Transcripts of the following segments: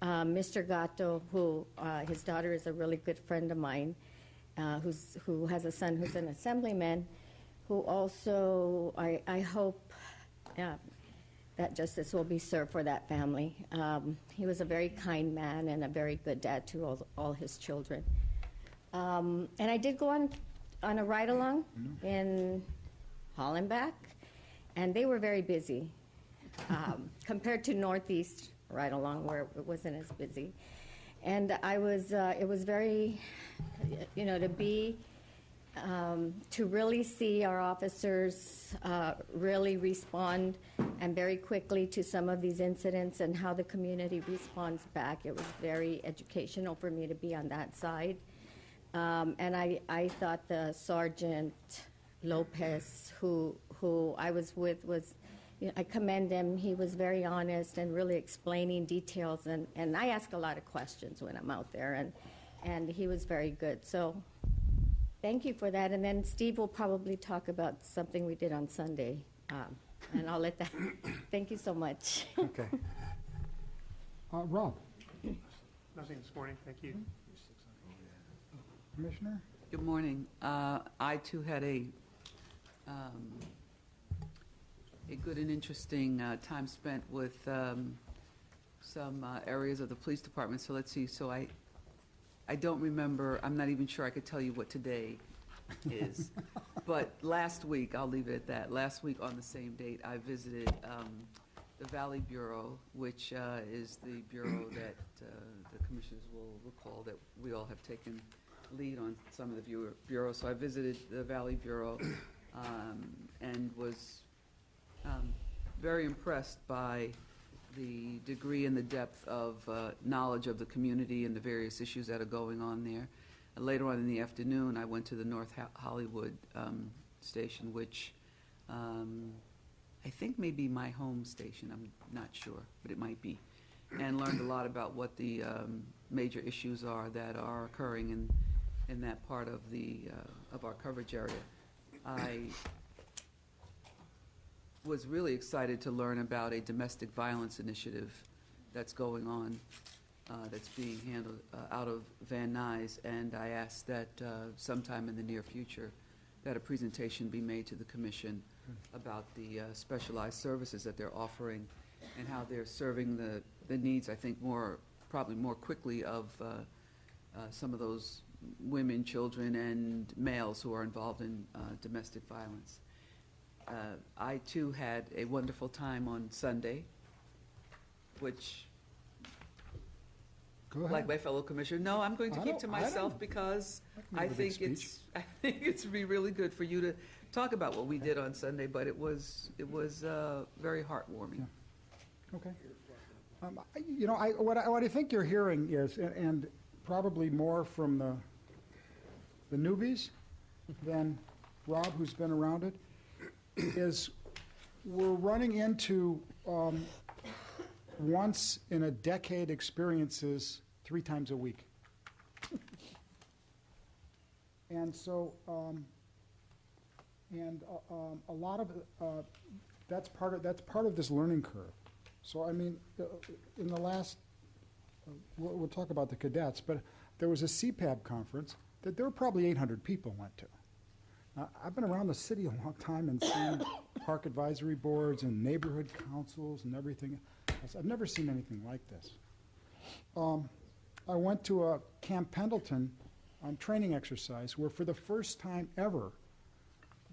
Mr. Gatto, who his daughter is a really good friend of mine, who has a son who's an assemblyman, who also I hope that justice will be served for that family. He was a very kind man and a very good dad to all his children. And I did go on a ride-along in Hollenbach, and they were very busy compared to Northeast ride-along, where it wasn't as busy. And it was very, to really see our officers really respond and very quickly to some of these incidents and how the community responds back. It was very educational for me to be on that side. And I thought the Sergeant Lopez, who I was with, I commend him. He was very honest and really explaining details. And I ask a lot of questions when I'm out there, and he was very good. So thank you for that. And then Steve will probably talk about something we did on Sunday. And I'll let that. Thank you so much. Okay. Rob. Nothing this morning. Thank you. Commissioner? Good morning. I too had a good and interesting time spent with some areas of the police department. So let's see. So I don't remember. I'm not even sure I could tell you what today is. But last week, I'll leave it at that. Last week on the same date, I visited the Valley Bureau, which is the bureau that the commissioners will recall that we all have taken lead on some of the bureaus. So I visited the Valley Bureau and was very impressed by the degree and the depth of knowledge of the community and the various issues that are going on there. Later on in the afternoon, I went to the North Hollywood station, which I think may be my home station. I'm not sure, but it might be. And learned a lot about what the major issues are that are occurring in that part of of our coverage area. I was really excited to learn about a domestic violence initiative that's going on, that's being handled out of Van Nuys, and I asked that sometime in the near future that a presentation be made to the Commission about the specialized services that they're offering and how they're serving the needs, I think, probably more quickly of some of those women, children, and males who are involved in domestic violence. I, too, had a wonderful time on Sunday, which, like my fellow commissioner, no, I'm going to keep to myself because I think it's be really good for you to talk about what we did on Sunday, but it was very heartwarming. Yeah. Okay. What I think you're hearing is, and probably more from the newbies than Rob, who's been around it, is we're running into once-in-a-decade experiences 3 times a week. And so, a lot of that's part of this learning curve. So, I mean, in the last, we'll talk about the cadets, but there was a CPAB conference that there were probably 800 people went to. I've been around the city a long time and seen park advisory boards and neighborhood councils and everything. I've never seen anything like this. I went to a Camp Pendleton training exercise where for the first time ever,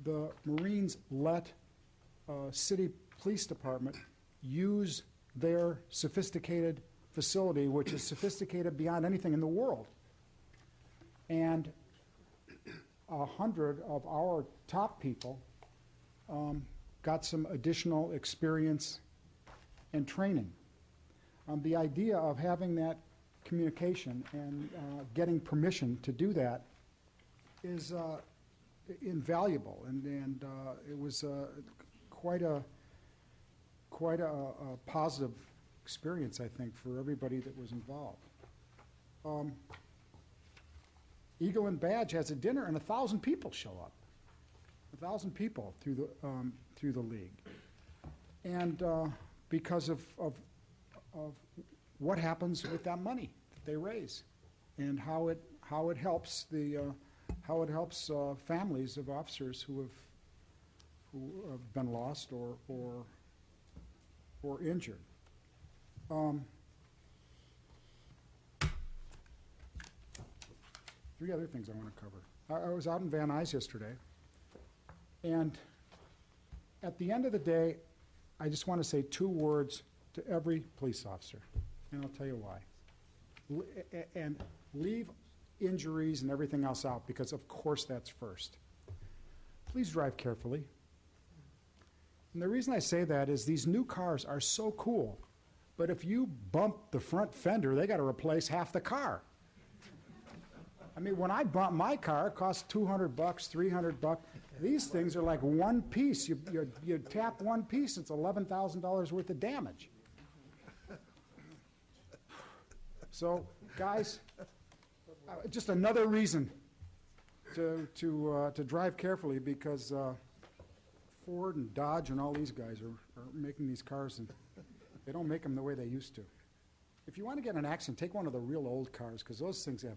the Marines let city police department use their sophisticated facility, which is sophisticated beyond anything in the world. And 100 of our top people got some additional experience and training. The idea of having that communication and getting permission to do that is invaluable, and it was quite a positive experience, I think, for everybody that was involved. Eagle and Badge has a dinner, and 1,000 people show up. 1,000 people through the league, and because of what happens with that money that they raise, and how it helps families of officers who have been lost or injured. Three other things I want to cover. I was out in Van Nuys yesterday, and at the end of the day, I just want to say two words to every police officer, and I'll tell you why. And leave injuries and everything else out, because of course that's first. Please drive carefully. And the reason I say that is these new cars are so cool, but if you bump the front fender, they got to replace half the car. I mean, when I bought my car, it cost $200, $300. These things are like one piece. You tap one piece, it's $11,000 worth of damage. So, guys, just another reason to drive carefully, because Ford and Dodge and all these guys are making these cars, and they don't make them the way they used to. If you want to get in an accident, take one of the real old cars, because those things have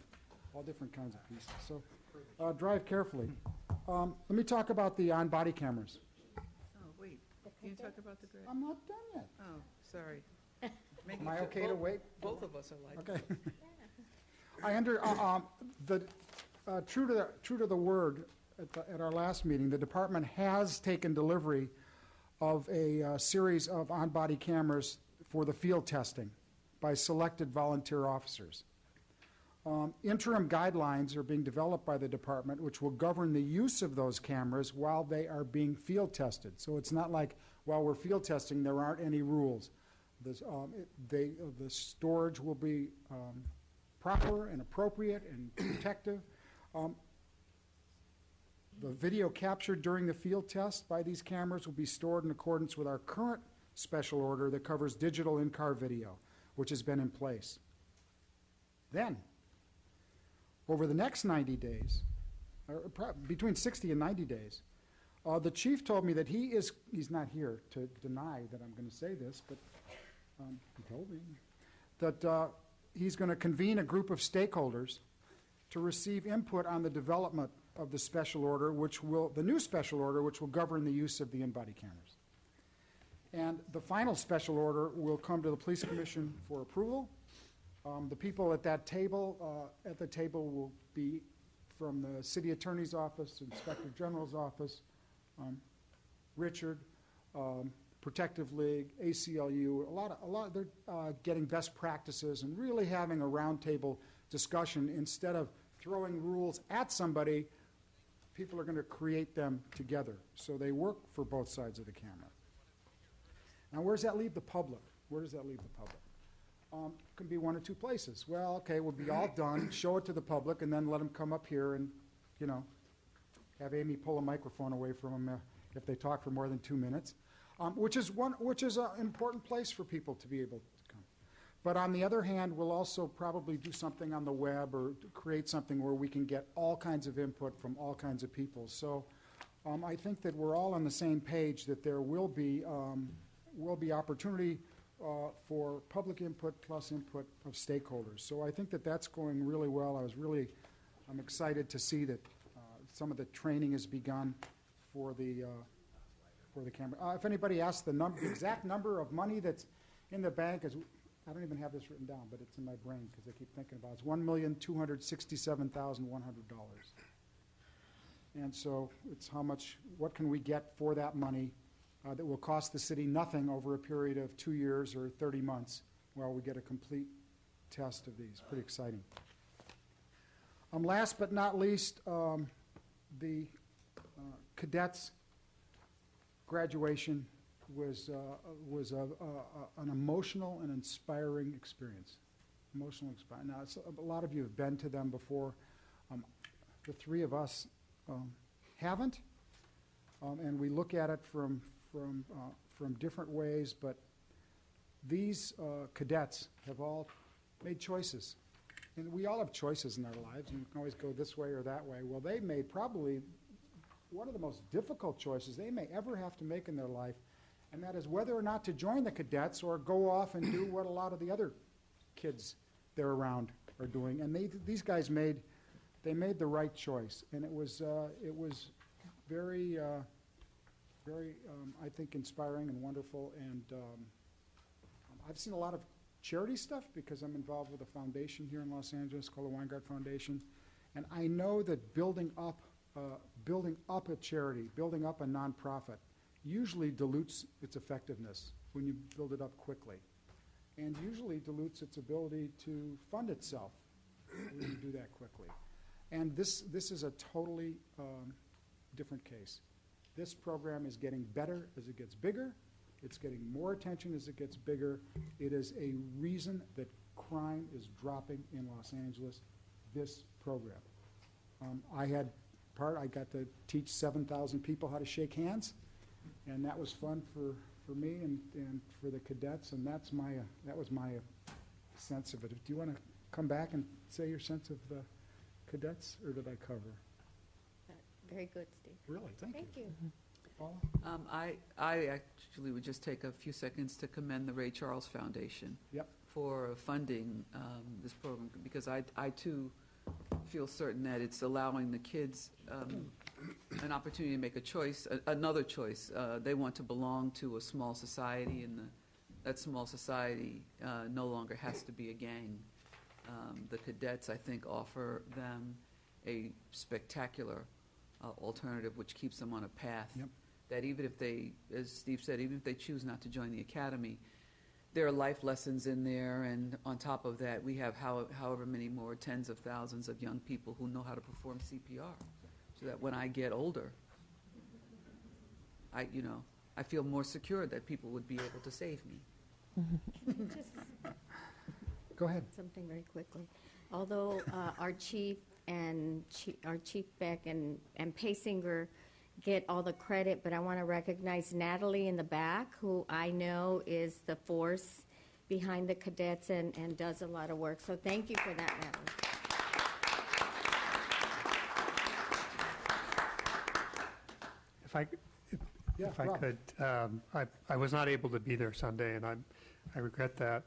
all different kinds of pieces. So drive carefully. Let me talk about the on-body cameras. Oh, wait, can you talk about the grant? I'm not done yet. Oh, sorry. Am I okay to wait? Both of us are like. Okay. True to the word, at our last meeting, the department has taken delivery of a series of on-body cameras for the field testing by selected volunteer officers. Interim guidelines are being developed by the department, which will govern the use of those cameras while they are being field tested. So it's not like while we're field testing there aren't any rules. The storage will be proper and appropriate and protective. The video captured during the field test by these cameras will be stored in accordance with our current special order that covers digital in-car video, which has been in place. Then, over the next 90 days, between 60 and 90 days, the chief told me that he's not here to deny that I'm going to say this, but he told me that he's going to convene a group of stakeholders to receive input on the development of the special order, the new special order, which will govern the use of the in-body cameras. And the final special order will come to the Police Commission for approval. The people at that table, will be from the City Attorney's Office, Inspector General's Office, Richard, Protective League, ACLU. They're getting best practices and really having a roundtable discussion. Instead of throwing rules at somebody, people are going to create them together. So they work for both sides of the camera. Now, where does that leave the public? Where does that leave the public? Can be one or two places. Well, okay, we'll be all done, show it to the public, and then let them come up here and, have Amy pull a microphone away from them if they talk for more than 2 minutes, which is an important place for people to be able to come. But on the other hand, we'll also probably do something on the web or create something where we can get all kinds of input from all kinds of people. So I think that we're all on the same page that there will be opportunity for public input plus input of stakeholders. So I think that that's going really well. I'm excited to see that some of the training has begun for the camera. If anybody asks the exact number of money that's in the bank, I don't even have this written down, but it's in my brain because I keep thinking about it. It's $1,267,100. And so it's what can we get for that money that will cost the city nothing over a period of 2 years or 30 months while we get a complete test of these. Pretty exciting. Last but not least, the cadets' graduation was an emotional and inspiring experience. Emotional, inspiring. Now, a lot of you have been to them before. The three of us haven't, and we look at it from different ways, but these cadets have all made choices. And we all have choices in our lives, and we can always go this way or that way. Well, they made probably one of the most difficult choices they may ever have to make in their life, and that is whether or not to join the cadets or go off and do what a lot of the other kids they're around are doing. And these guys made the right choice, and it was very, I think, inspiring and wonderful. And I've seen a lot of charity stuff because I'm involved with a foundation here in Los Angeles called the Weingart Foundation, and I know that building up a charity, building up a nonprofit, usually dilutes its effectiveness when you build it up quickly, and usually dilutes its ability to fund itself when you do that quickly. And this is a totally different case. This program is getting better as it gets bigger. It's getting more attention as it gets bigger. It is a reason that crime is dropping in Los Angeles, this program. I got to teach 7,000 people how to shake hands, and that was fun for me and for the cadets, and that was my sense of it. Do you want to come back and say your sense of the cadets, or did I cover? Very good, Steve. Really? Thank you. Thank you. Paula? I actually would just take a few seconds to commend the Ray Charles Foundation Yep. for funding this program, because I too feel certain that it's allowing the kids an opportunity to make a choice, another choice. They want to belong to a small society, and that small society no longer has to be a gang. The cadets, I think, offer them a spectacular alternative which keeps them on a path. Yep. That even if they, as Steve said, even if they choose not to join the academy, there are life lessons in there, and on top of that, we have however many more tens of thousands of young people who know how to perform CPR, so that when I get older, I feel more secure that people would be able to save me. Just Go ahead. something very quickly. Although our chief Beck and Paysinger get all the credit, but I want to recognize Natalie in the back, who I know is the force behind the cadets and does a lot of work. So thank you for that, Natalie. If I Rob. could, I was not able to be there Sunday, and I regret that.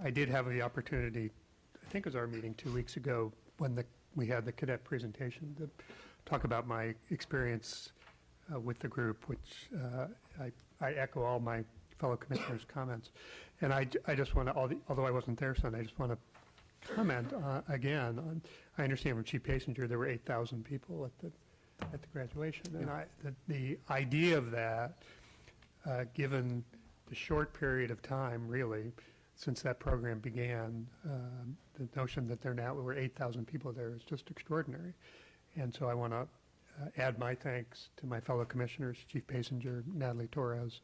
I did have the opportunity, I think it was our meeting 2 weeks ago, when we had the cadet presentation, to talk about my experience with the group, which I echo all my fellow commissioners' comments. And I just want to, although I wasn't there Sunday, I just want to comment again on, I understand from Chief Paysinger there were 8,000 people at the graduation. Yeah. And the idea of that, given the short period of time, really, since that program began, the notion that there now were 8,000 people there is just extraordinary. And so I want to add my thanks to my fellow commissioners, Chief Paysinger, Natalie Torres,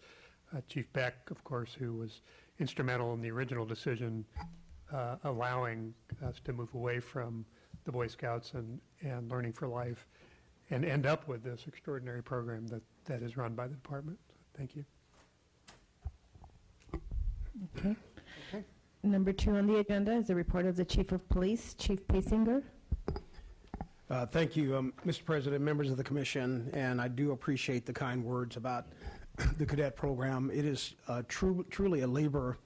Chief Beck, of course, who was instrumental in the original decision allowing us to move away from the Boy Scouts and Learning for Life and end up with this extraordinary program that is run by the department. Thank you. Okay. Number 2 on the agenda is a report of the Chief of Police, Chief Paysinger. Thank you, Mr. President, members of the Commission, and I do appreciate the kind words about the cadet program. It is truly a labor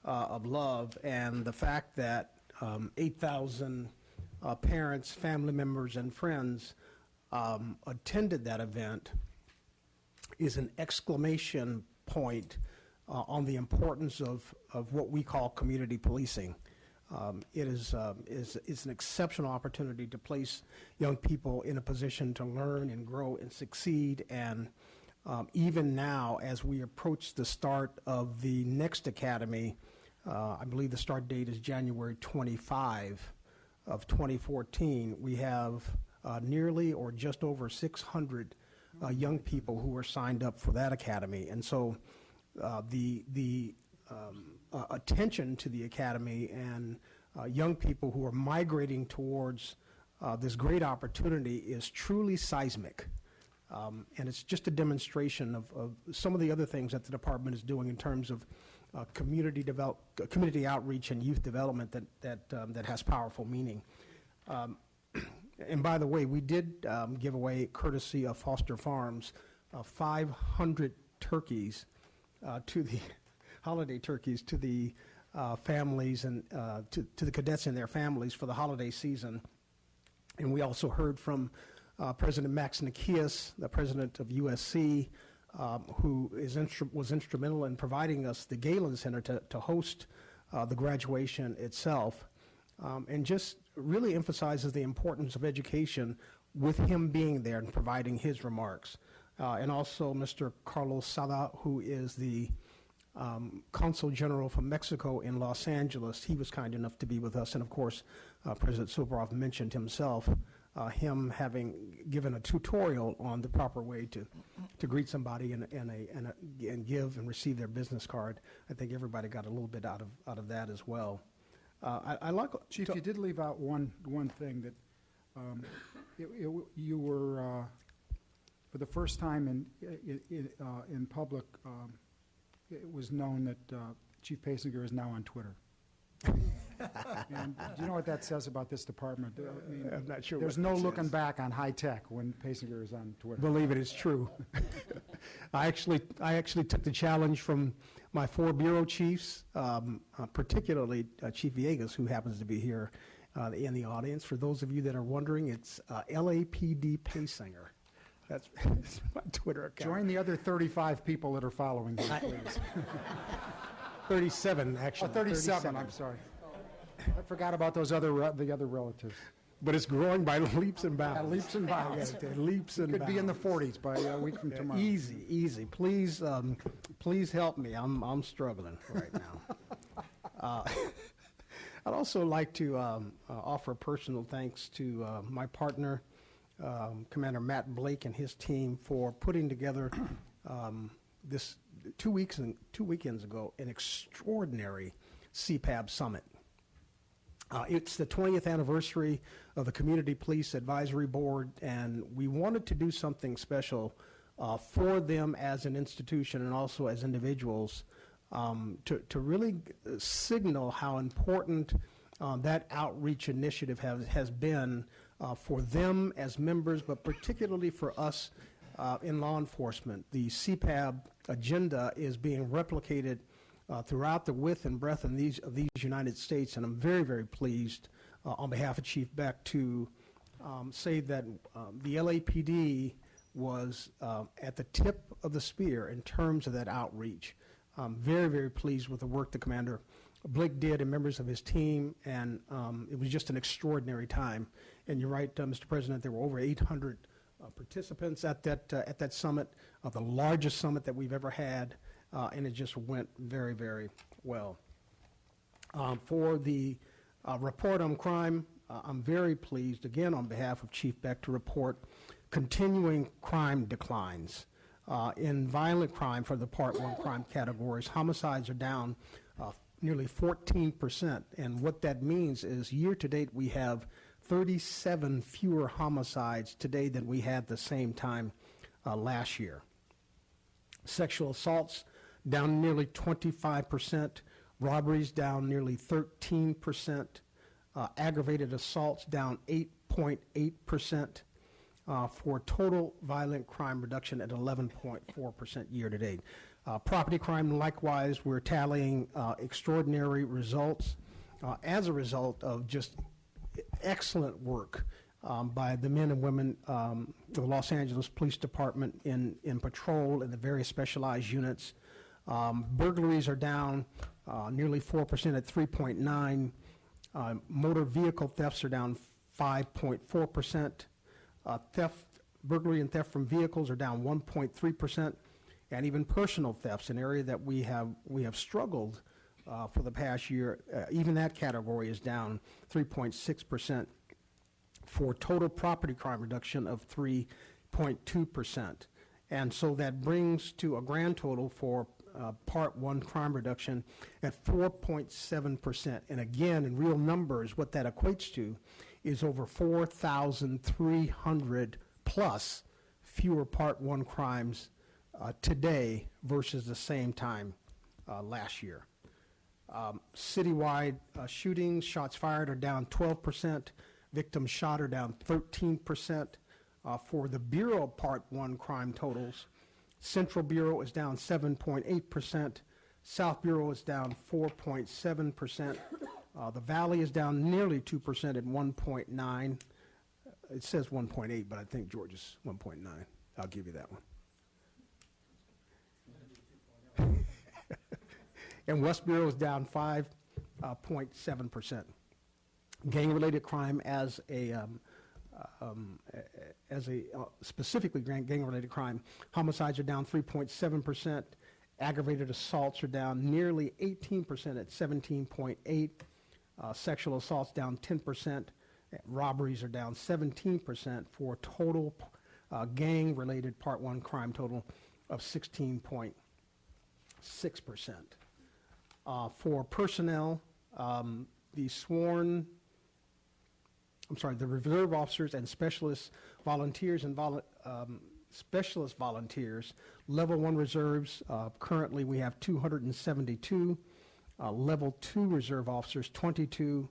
of love, and the fact that 8,000 parents, family members, and friends attended that event is an exclamation point on the importance of what we call community policing. It is an exceptional opportunity to place young people in a position to learn and grow and succeed. And even now, as we approach the start of the next academy, I believe the start date is January 25 of 2014, we have nearly or just over 600 young people who are signed up for that academy. And so the attention to the academy and young people who are migrating towards this great opportunity is truly seismic. And it's just a demonstration of some of the other things that the department is doing in terms of community outreach and youth development that has powerful meaning. And by the way, we did give away, courtesy of Foster Farms, 500 turkeys to the holiday turkeys to the families and to the cadets and their families for the holiday season. And we also heard from President Max Nikias, the president of USC, who was instrumental in providing us the Galen Center to host the graduation itself, and just really emphasizes the importance of education with him being there and providing his remarks. And also Mr. Carlos Sada, who is the Consul General from Mexico in Los Angeles. He was kind enough to be with us. And of course, President Suvorov mentioned himself, him having given a tutorial on the proper way to greet somebody and give and receive their business card. I think everybody got a little bit out of that as well. I like Chief, you did leave out one thing that you were for the first time in public. It was known that Chief Paysinger is now on Twitter. And do you know what that says about this department? I mean, I'm not sure. There's no looking back on high tech when Paysinger is on Twitter. Believe it, it's true. I actually took the challenge from my 4 bureau chiefs, particularly Chief Villegas, who happens to be here in the audience. For those of you that are wondering, it's LAPD Paysinger. That's my Twitter account. Join the other 35 people that are following him, please. 37, actually. Oh, 37, I'm sorry. I forgot about the other relatives. But it's growing by leaps and bounds. Leaps and bounds. Leaps and bounds. Could be in the 40s by a week from tomorrow. Easy. Please help me. I'm struggling right now. I'd also like to offer personal thanks to my partner, Commander Matt Blake, and his team for putting together this 2 weekends ago an extraordinary CPAB summit. It's the 20th anniversary of the Community Police Advisory Board, and we wanted to do something special for them as an institution and also as individuals to really signal how important that outreach initiative has been for them as members, but particularly for us in law enforcement. The CPAB agenda is being replicated throughout the width and breadth of these United States, and I'm very, very pleased on behalf of Chief Beck to say that the LAPD was at the tip of the spear in terms of that outreach. I'm very, very pleased with the work that Commander Blake did and members of his team, and it was just an extraordinary time. And you're right, Mr. President, there were over 800 participants at that summit, the largest summit that we've ever had, and it just went very, very well. For the report on crime, I'm very pleased, again, on behalf of Chief Beck, to report continuing crime declines. In violent crime for the Part 1 crime categories, homicides are down nearly 14%, and what that means is year-to-date we have 37 fewer homicides today than we had the same time last year. Sexual assaults down nearly 25%, robberies down nearly 13%, aggravated assaults down 8.8%, for total violent crime reduction at 11.4% year-to-date. Property crime, likewise, we're tallying extraordinary results as a result of just excellent work by the men and women of the Los Angeles Police Department in patrol in the various specialized units. Burglaries are down nearly 4% at 3.9. Motor vehicle thefts are down 5.4%. Burglary and theft from vehicles are down 1.3%. And even personal thefts, an area that we have struggled for the past year, even that category is down 3.6% for total property crime reduction of 3.2%. And so that brings to a grand total for Part 1 crime reduction at 4.7%. And again, in real numbers, what that equates to is over 4,300 plus fewer Part 1 crimes today versus the same time last year. Citywide shootings, shots fired are down 12%. Victims shot are down 13%. For the Bureau Part 1 crime totals, Central Bureau is down 7.8%. South Bureau is down 4.7%. The Valley is down nearly 2% at 1.9. It says 1.8, but I think George is 1.9. I'll give you that one. And West Bureau is down 5.7%. Gang-related crime specifically gang-related crime, homicides are down 3.7%. Aggravated assaults are down nearly 18% at 17.8. Sexual assaults down 10%. Robberies are down 17% for total gang-related Part 1 crime total of 16.6%. For personnel, the reserve officers and specialist volunteers and specialist volunteers, level 1 reserves, currently we have 272, level 2 reserve officers 22,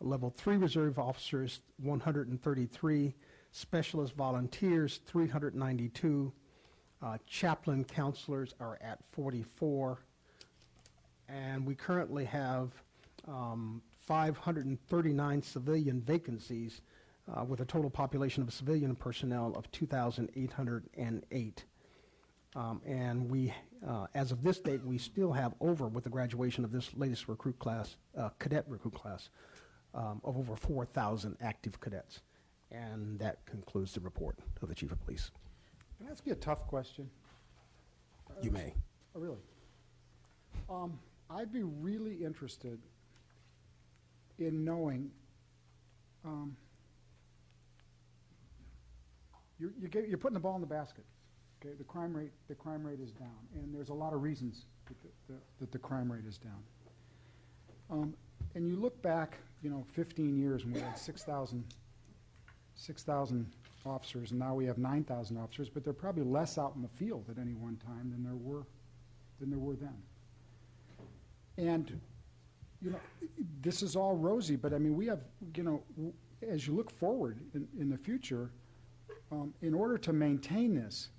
level 3 reserve officers 133, specialist volunteers 392, chaplain counselors are at 44, and we currently have 539 civilian vacancies with a total population of civilian personnel of 2,808. And we, as of this date, we still have over, with the graduation of this latest recruit class, cadet recruit class, of over 4,000 active cadets. And that concludes the report of the Chief of Police. Can I ask you a tough question? You may. Oh, really? I'd be really interested in knowing, you're putting the ball in the basket. Okay, the crime rate is down, and there's a lot of reasons that the crime rate is down. And you look back, 15 years when we had 6,000 officers, and now we have 9,000 officers, but they're probably less out in the field at any one time than there were then. And this is all rosy, but I mean, we have, as you look forward in the future, in order to maintain this,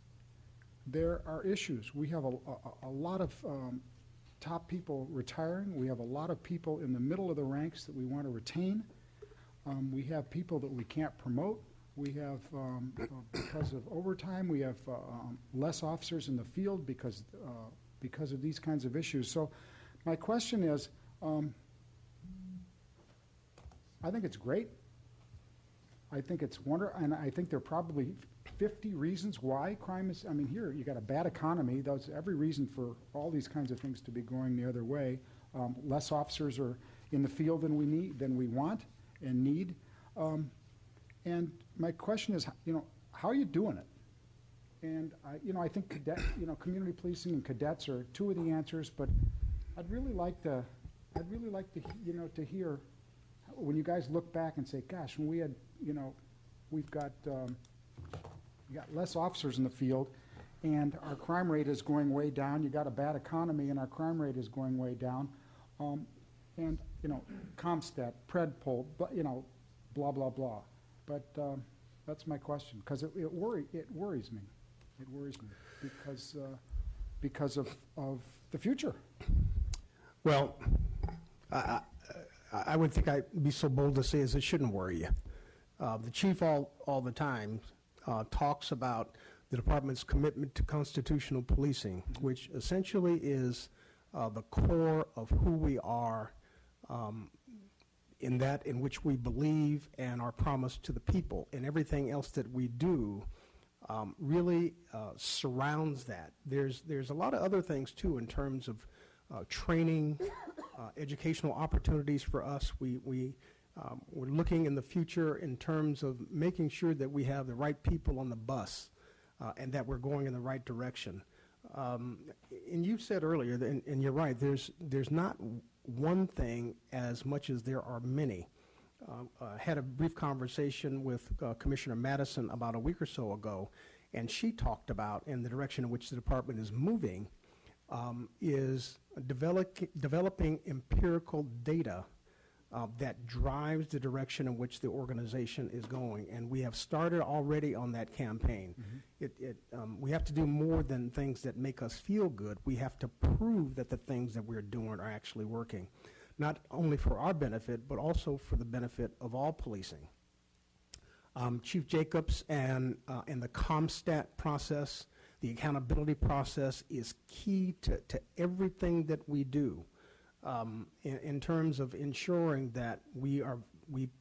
there are issues. We have a lot of top people retiring. We have a lot of people in the middle of the ranks that we want to retain. We have people that we can't promote. We have, because of overtime, we have less officers in the field because of these kinds of issues. So my question is, I think it's great. I think it's wonderful, and I think there are probably 50 reasons why crime is, here, you got a bad economy. There's every reason for all these kinds of things to be going the other way. Less officers are in the field than we want and need. And my question is, how are you doing it? And I think community policing and cadets are two of the answers, but I'd really like to hear when you guys look back and say, gosh, when we had, we got less officers in the field, and our crime rate is going way down. You got a bad economy, and our crime rate is going way down. And CompStat, Predpol, blah blah blah. But that's my question, because it worries me. It worries me because of the future. Well, I would think I'd be so bold to say as it shouldn't worry you. The chief all the time talks about the department's commitment to constitutional policing, which essentially is the core of who we are, in which we believe and our promise to the people, and everything else that we do really surrounds that. There's a lot of other things too in terms of training, educational opportunities for us. We're looking in the future in terms of making sure that we have the right people on the bus and that we're going in the right direction. And you said earlier, and you're right, there's not one thing as much as there are many. Had a brief conversation with Commissioner Madison about a week or so ago, and she talked about, in the direction in which the department is moving, is developing empirical data that drives the direction in which the organization is going. And we have started already on that campaign. We have to do more than things that make us feel good. We have to prove that the things that we're doing are actually working, not only for our benefit, but also for the benefit of all policing. Chief Jacobs and the CompStat process, the accountability process is key to everything that we do. In terms of ensuring that we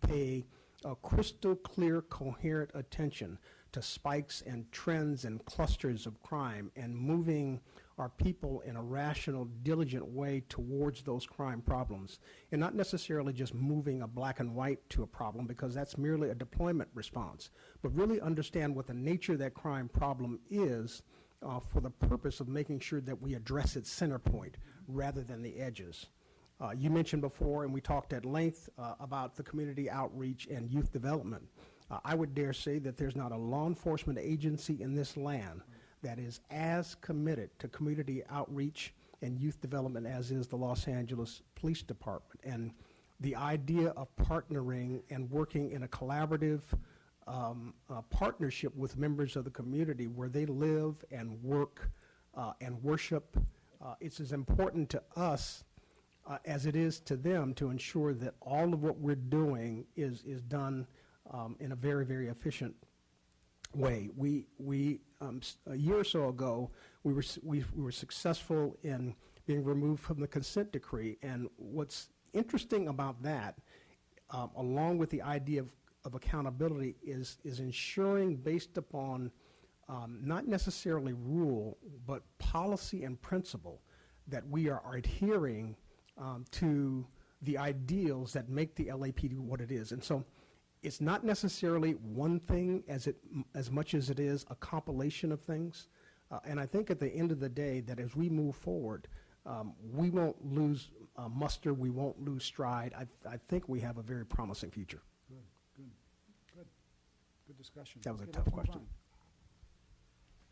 pay a crystal clear, coherent attention to spikes and trends and clusters of crime and moving our people in a rational, diligent way towards those crime problems, and not necessarily just moving a black and white to a problem, because that's merely a deployment response, but really understand what the nature of that crime problem is for the purpose of making sure that we address its center point rather than the edges. You mentioned before, and we talked at length about the community outreach and youth development. I would dare say that there's not a law enforcement agency in this land that is as committed to community outreach and youth development as is the Los Angeles Police Department. And the idea of partnering and working in a collaborative partnership with members of the community where they live and work and worship, it's as important to us as it is to them to ensure that all of what we're doing is done in a very, very efficient way. A year or so ago, we were successful in being removed from the consent decree, and what's interesting about that, along with the idea of accountability, is ensuring, based upon not necessarily rule, but policy and principle, that we are adhering to the ideals that make the LAPD what it is. And so it's not necessarily one thing as much as it is a compilation of things. And I think at the end of the day that as we move forward, we won't lose muster, we won't lose stride. I think we have a very promising future. Good discussion. That was a Okay, tough let's move question.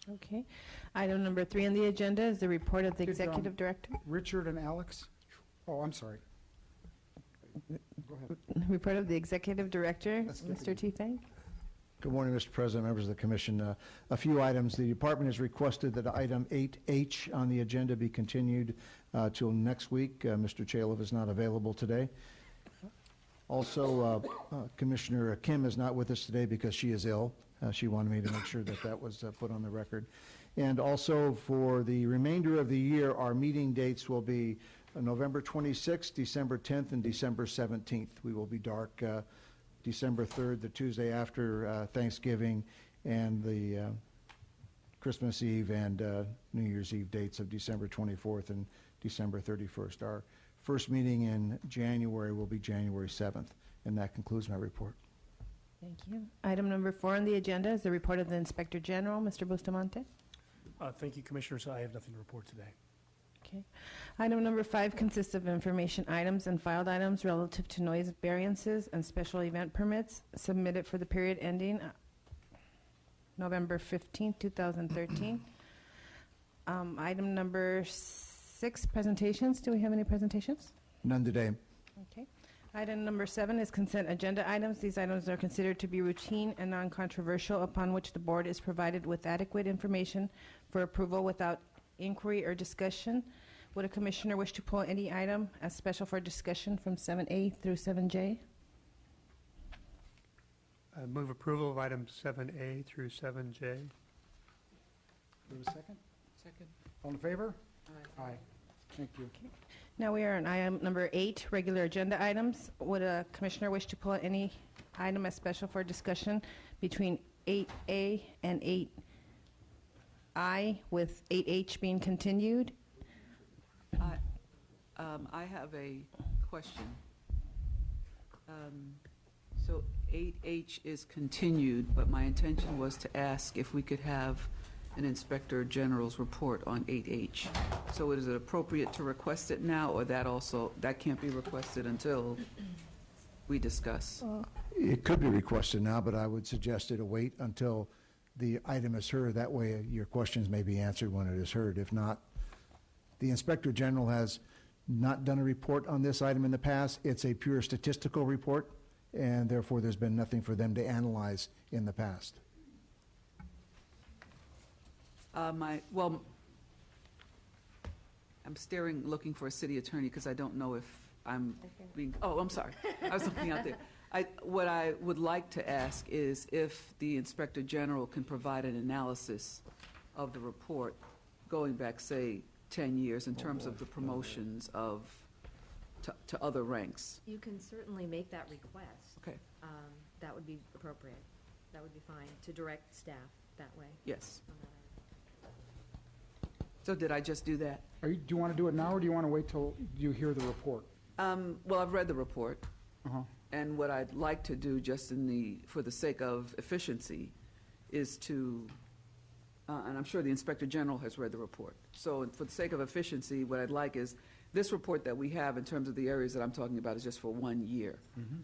on. Okay. Item number 3 on the agenda is the report of the Did, executive director. Richard and Alex? Oh, I'm sorry. Go ahead. Report of the executive director, Let's skip Mr. T. Fang. Good morning, Mr. President, members of the commission. A few items. The department has requested that item 8H on the agenda be continued till next week. Mr. Chalev is not available today. Also, Commissioner Kim is not with us today because she is ill. She wanted me to make sure that that was put on the record. And also, for the remainder of the year, our meeting dates will be November 26th, December 10th, and December 17th. We will be dark December 3rd, the Tuesday after Thanksgiving, and the Christmas Eve and New Year's Eve dates of December 24th and December 31st. Our first meeting in January will be January 7th, and that concludes my report. Thank you. Item number 4 on the agenda is the report of the Inspector General, Mr. Bustamante. Thank you, Commissioners. I have nothing to report today. Okay. Item number 5 consists of information items and filed items relative to noise variances and special event permits submitted for the period ending November 15, 2013. Item number 6, presentations. Do we have any presentations? None today. Okay. Item number 7 is consent agenda items. These items are considered to be routine and non-controversial, upon which the board is provided with adequate information for approval without inquiry or discussion. Would a commissioner wish to pull any item as special for discussion from 7A through 7J? Move approval of items 7A through 7J. Do we have a second? Second. All in favor? Aye. Aye. Thank you. Now we are on item number 8, regular agenda items. Would a commissioner wish to pull any item as special for discussion between 8A and 8I, with 8H being continued? I have a question. So 8H is continued, but my intention was to ask if we could have an Inspector General's report on 8H. So is it appropriate to request it now, or that can't be requested until we discuss? It could be requested now, but I would suggest it wait until the item is heard. That way your questions may be answered when it is heard. If not, the Inspector General has not done a report on this item in the past. It's a pure statistical report, and therefore there's been nothing for them to analyze in the past. Well, I'm looking for a city attorney because I don't know if I'm being, oh, I'm sorry. I was looking out there. What I would like to ask is if the Inspector General can provide an analysis of the report going back, say, 10 years in terms of the promotions to other ranks. You can certainly make that request. Okay, That would be appropriate. That would be fine, to direct staff that way. yes. on that item. So did I just do that? Do you want to do it now, or do you want to wait till you hear the report? Well, I've read the report. Uh-huh. And what I'd like to do, just for the sake of efficiency, is to, and I'm sure the Inspector General has read the report. So for the sake of efficiency, what I'd like is, this report that we have in terms of the areas that I'm talking about is just for 1 year.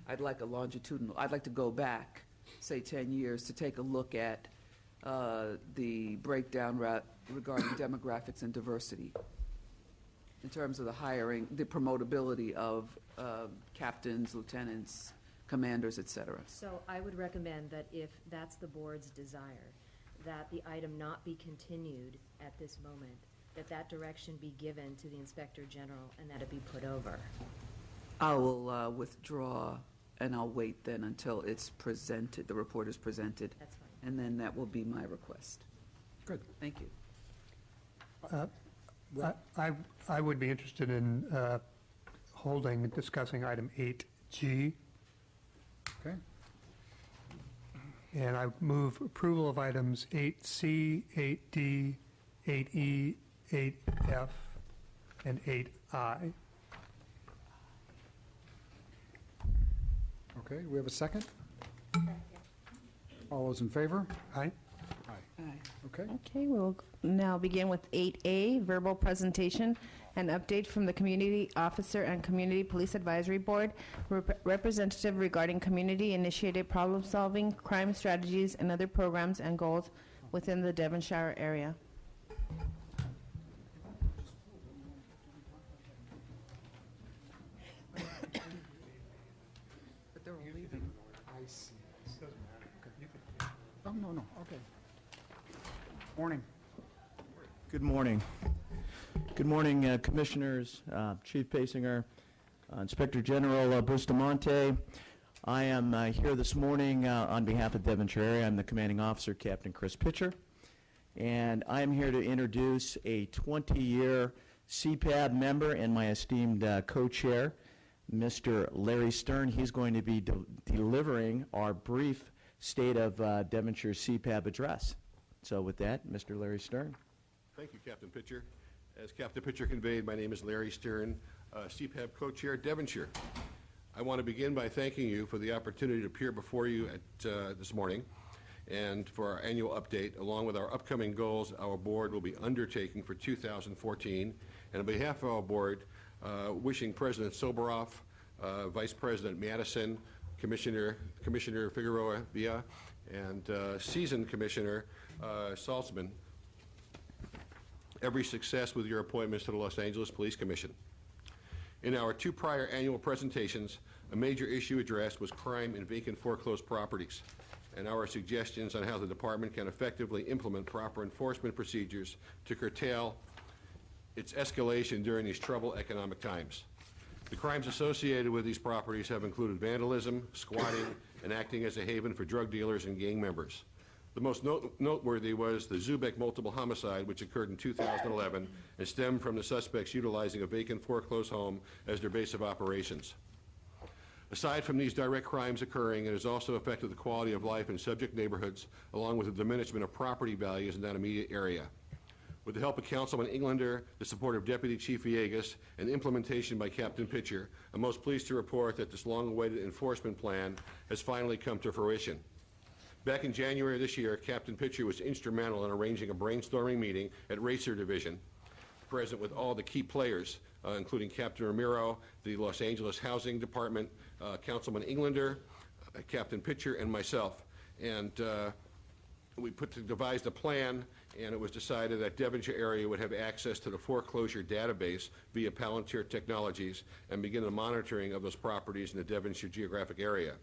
I'd like a longitudinal, I'd like to go back, say 10 years, to take a look at the breakdown regarding demographics and diversity in terms of the hiring, the promotability of captains, lieutenants, commanders, et cetera. So I would recommend that if that's the board's desire, that the item not be continued at this moment, that direction be given to the Inspector General and that it be put over. I will withdraw, and I'll wait then until it's presented, the report is presented, That's fine. and then that will be my request. Good. Thank you. I would be interested in discussing item 8G, Okay. and I move approval of items 8C, 8D, 8E, 8F, and 8I. Okay, we have a second? All those in favor? Aye? Aye. Okay. Okay, we'll now begin with 8A, verbal presentation, an update from the Community Officer and Community Police Advisory Board, representative regarding community-initiated problem-solving, crime strategies, and other programs and goals within the Devonshire area. But they're all leaving. I see. Oh, no, okay. Morning. Good morning. Good morning, Commissioners, Chief Pasinger, Inspector General Bustamante. I am here this morning on behalf of Devonshire area. I'm the commanding officer, Captain Chris Pitcher, and I am here to introduce a 20-year CPAB member and my esteemed co-chair, Mr. Larry Stern. He's going to be delivering our brief State of Devonshire CPAB address. So with that, Mr. Larry Stern. Thank you, Captain Pitcher. As Captain Pitcher conveyed, my name is Larry Stern, CPAB co-chair, Devonshire. I want to begin by thanking you for the opportunity to appear before you this morning and for our annual update, along with our upcoming goals our board will be undertaking for 2014. And on behalf of our board, wishing President Soboroff, Vice President Madison, Commissioner Figueroa Villa, and seasoned Commissioner Saltzman every success with your appointments to the Los Angeles Police Commission. In our 2 prior annual presentations, a major issue addressed was crime in vacant foreclosed properties and our suggestions on how the department can effectively implement proper enforcement procedures to curtail its escalation during these troubled economic times. The crimes associated with these properties have included vandalism, squatting, and acting as a haven for drug dealers and gang members. The most noteworthy was the Zubek multiple homicide, which occurred in 2011 and stemmed from the suspects utilizing a vacant foreclosed home as their base of operations. Aside from these direct crimes occurring, it has also affected the quality of life in subject neighborhoods, along with the diminishment of property values in that immediate area. With the help of Councilman Englander, the support of Deputy Chief Villegas, and implementation by Captain Pitcher, I'm most pleased to report that this long-awaited enforcement plan has finally come to fruition. Back in January of this year, Captain Pitcher was instrumental in arranging a brainstorming meeting at Racer Division, present with all the key players, including Captain Ramiro, the Los Angeles Housing Department, Councilman Englander, Captain Pitcher, and myself. And we devised a plan and it was decided that Devonshire area would have access to the foreclosure database via Palantir Technologies and begin the monitoring of those properties in the Devonshire geographic area.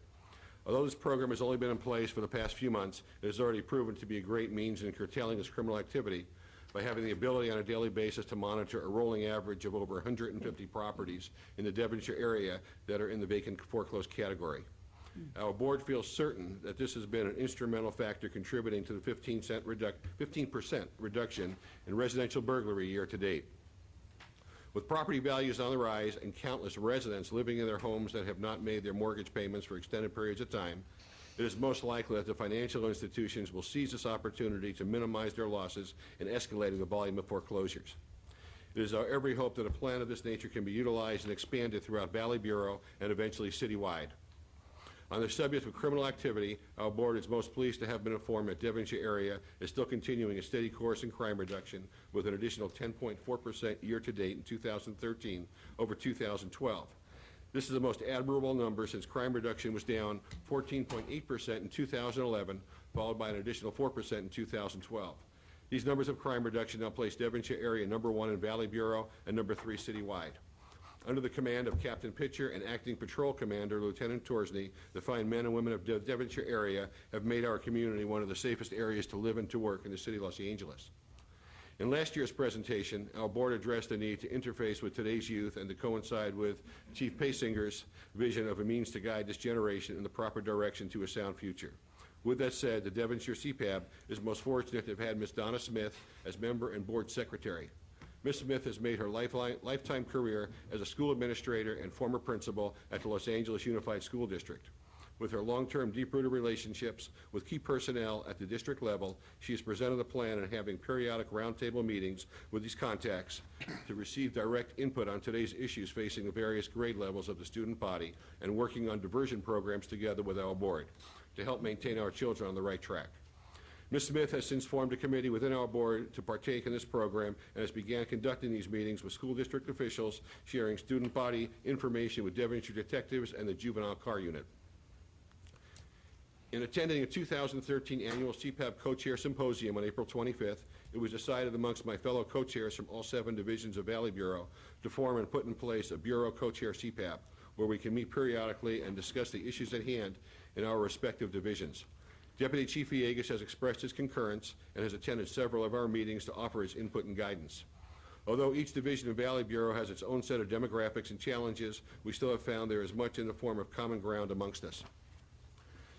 Although this program has only been in place for the past few months, it has already proven to be a great means in curtailing this criminal activity by having the ability on a daily basis to monitor a rolling average of over 150 properties in the Devonshire area that are in the vacant foreclosed category. Our board feels certain that this has been an instrumental factor contributing to the 15% reduction in residential burglary year to date. With property values on the rise and countless residents living in their homes that have not made their mortgage payments for extended periods of time, it is most likely that the financial institutions will seize this opportunity to minimize their losses in escalating the volume of foreclosures. It is our every hope that a plan of this nature can be utilized and expanded throughout Valley Bureau and eventually citywide. On the subject of criminal activity, our board is most pleased to have been informed that Devonshire area is still continuing a steady course in crime reduction with an additional 10.4% year-to-date in 2013 over 2012. This is the most admirable number since crime reduction was down 14.8% in 2011, followed by an additional 4% in 2012. These numbers of crime reduction now place Devonshire area #1 in Valley Bureau and #3 citywide. Under the command of Captain Pitcher and Acting Patrol Commander Lieutenant Torsney, the fine men and women of the Devonshire area have made our community one of the safest areas to live and to work in the city of Los Angeles. In last year's presentation, our board addressed the need to interface with today's youth and to coincide with Chief Pasinger's vision of a means to guide this generation in the proper direction to a sound future. With that said, the Devonshire CPAB is most fortunate to have had Ms. Donna Smith as member and board secretary. Ms. Smith has made her lifetime career as a school administrator and former principal at the Los Angeles Unified School District. With her long-term, deep-rooted relationships with key personnel at the district level, she has presented a plan on having periodic roundtable meetings with these contacts to receive direct input on today's issues facing the various grade levels of the student body and working on diversion programs together with our board to help maintain our children on the right track. Ms. Smith has since formed a committee within our board to partake in this program and has began conducting these meetings with school district officials, sharing student body information with Devonshire detectives and the juvenile car unit. In attending a 2013 annual CPAB co-chair symposium on April 25th, it was decided amongst my fellow co-chairs from all 7 divisions of Valley Bureau to form and put in place a Bureau co-chair CPAB, where we can meet periodically and discuss the issues at hand in our respective divisions. Deputy Chief Villegas has expressed his concurrence and has attended several of our meetings to offer his input and guidance. Although each division of Valley Bureau has its own set of demographics and challenges, we still have found there is much in the form of common ground amongst us.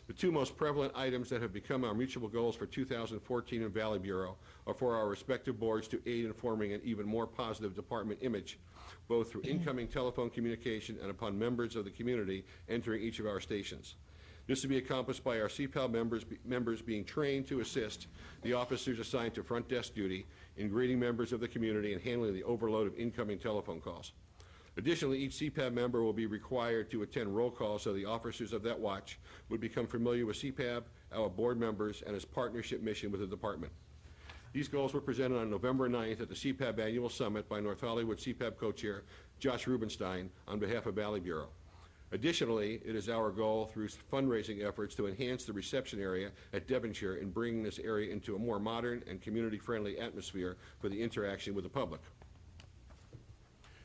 The 2 most prevalent items that have become our mutual goals for 2014 in Valley Bureau are for our respective boards to aid in forming an even more positive department image, both through incoming telephone communication and upon members of the community entering each of our stations. This will be accomplished by our CPAL members being trained to assist the officers assigned to front desk duty in greeting members of the community and handling the overload of incoming telephone calls. Additionally, each CPAB member will be required to attend roll calls so the officers of that watch would become familiar with CPAB, our board members, and its partnership mission with the department. These goals were presented on November 9th at the CPAB Annual Summit by North Hollywood CPAB co-chair Josh Rubenstein on behalf of Valley Bureau. Additionally, it is our goal through fundraising efforts to enhance the reception area at Devonshire and bringing this area into a more modern and community-friendly atmosphere for the interaction with the public.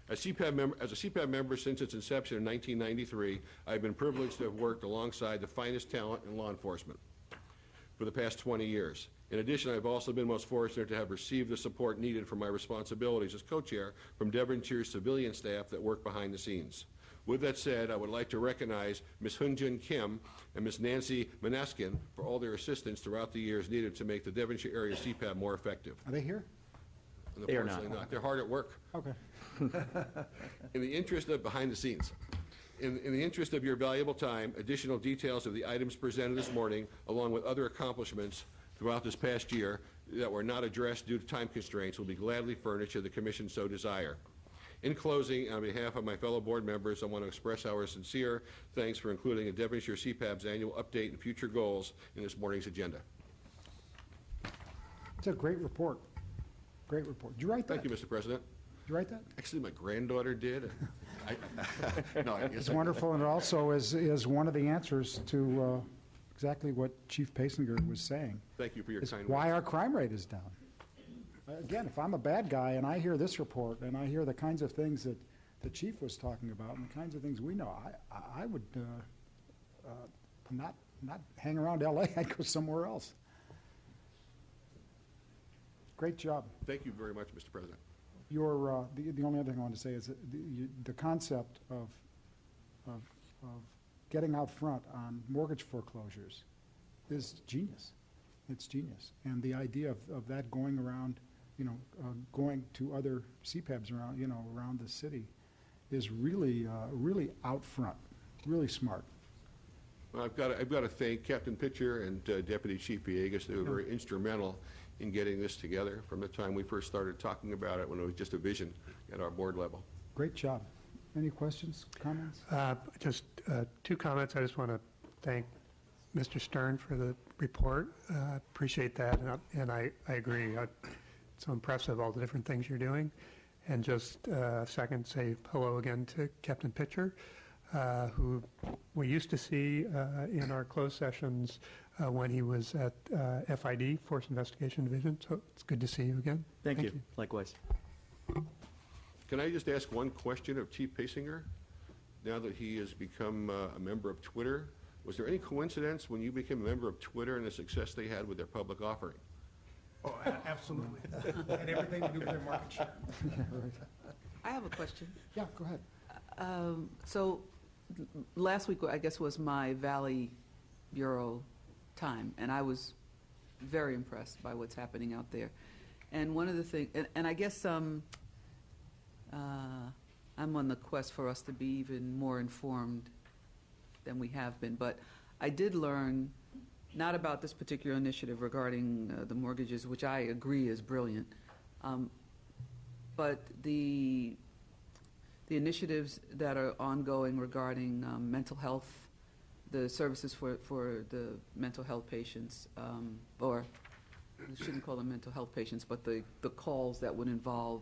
As a CPAB member since its inception in 1993, I've been privileged to have worked alongside the finest talent in law enforcement for the past 20 years. In addition, I've also been most fortunate to have received the support needed for my responsibilities as co-chair from Devonshire's civilian staff that work behind the scenes. With that said, I would like to recognize Ms. Hunjun Kim and Ms. Nancy Manaskin for all their assistance throughout the years needed to make the Devonshire area CPAB more effective. Are they here? They are not. Unfortunately not. They're hard at work. Okay. In the interest of behind the scenes, in the interest of your valuable time, additional details of the items presented this morning, along with other accomplishments throughout this past year that were not addressed due to time constraints, will be gladly furnished should the Commission so desire. In closing, on behalf of my fellow board members, I want to express our sincere thanks for including a Devonshire CPAB's annual update and future goals in this morning's agenda. It's a great report. Great report. Did you write that? Thank you, Mr. President. Did you write that? Actually, my granddaughter did. No, I guess It's I did. wonderful, and it also is one of the answers to exactly what Chief Pasinger was saying. Thank you for your Is kind why words. our crime rate is down. again, if I'm a bad guy and I hear this report and I hear the kinds of things that the chief was talking about and the kinds of things we know, I would not hang around L.A. I'd go somewhere else. Great job. Thank you very much, Mr. President. Your the only other thing I wanted to say is that the concept of getting out front on mortgage foreclosures is genius. It's genius, and the idea of that going around, going to other CPABs around, around the city, is really really out front, really smart. Well, I've got to thank Captain Pitcher and Deputy Chief Villegas. They were very instrumental in getting this together from the time we first started talking about it when it was just a vision at our board level. Great job. Any questions, comments? Just two comments. I just want to thank Mr. Stern for the report. Appreciate that, and I agree. It's so impressive, all the different things you're doing. And just second, say hello again to Captain Pitcher, who we used to see in our closed sessions when he was at FID, Force Investigation Division. So it's good to see you again. Thank you. Likewise. Can I just ask one question of Chief Pasinger? Now that he has become a member of Twitter, was there any coincidence when you became a member of Twitter and the success they had with their public offering? Oh, absolutely. And everything to do with their market share. I have a question. Yeah, go ahead. So last week, I guess, was my Valley Bureau time, and I was very impressed by what's happening out there. And one of the things, and I guess I'm on the quest for us to be even more informed than we have been. But I did learn, not about this particular initiative regarding the mortgages, which I agree is brilliant, but the initiatives that are ongoing regarding mental health, the services for the mental health patients, or I shouldn't call them mental health patients, but the calls that would involve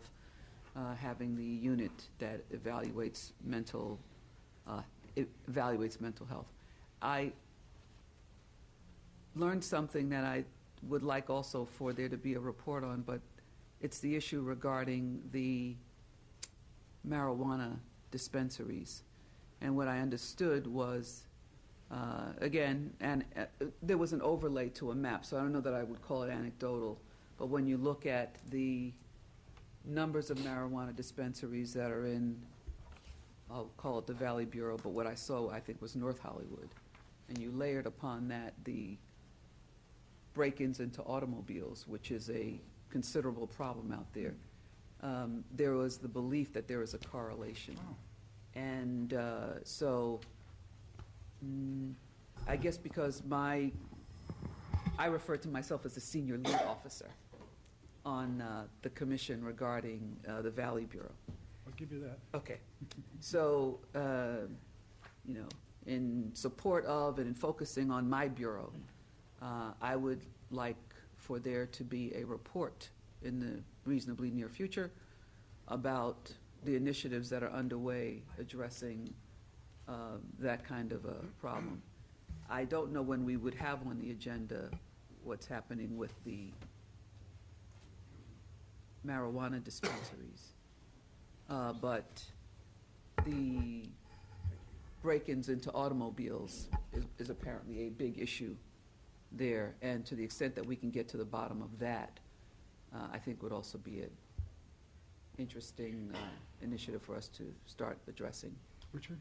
having the unit that evaluates mental health. I learned something that I would like also for there to be a report on, but it's the issue regarding the marijuana dispensaries. And what I understood was, again, and there was an overlay to a map, so I don't know that I would call it anecdotal, but when you look at the numbers of marijuana dispensaries that are in, I'll call it the Valley Bureau, but what I saw, I think, was North Hollywood. And you layered upon that the break-ins into automobiles, which is a considerable problem out there. There was the belief that there is a correlation. Wow. And so I guess because I refer to myself as a senior lead officer on the commission regarding the Valley Bureau. I'll give you that. Okay. So, in support of and in focusing on my bureau, I would like for there to be a report in the reasonably near future about the initiatives that are underway addressing that kind of a problem. I don't know when we would have on the agenda what's happening with the marijuana dispensaries. But the break-ins into automobiles is apparently a big issue there, and to the extent that we can get to the bottom of that, I think would also be an interesting initiative for us to start addressing. Richard?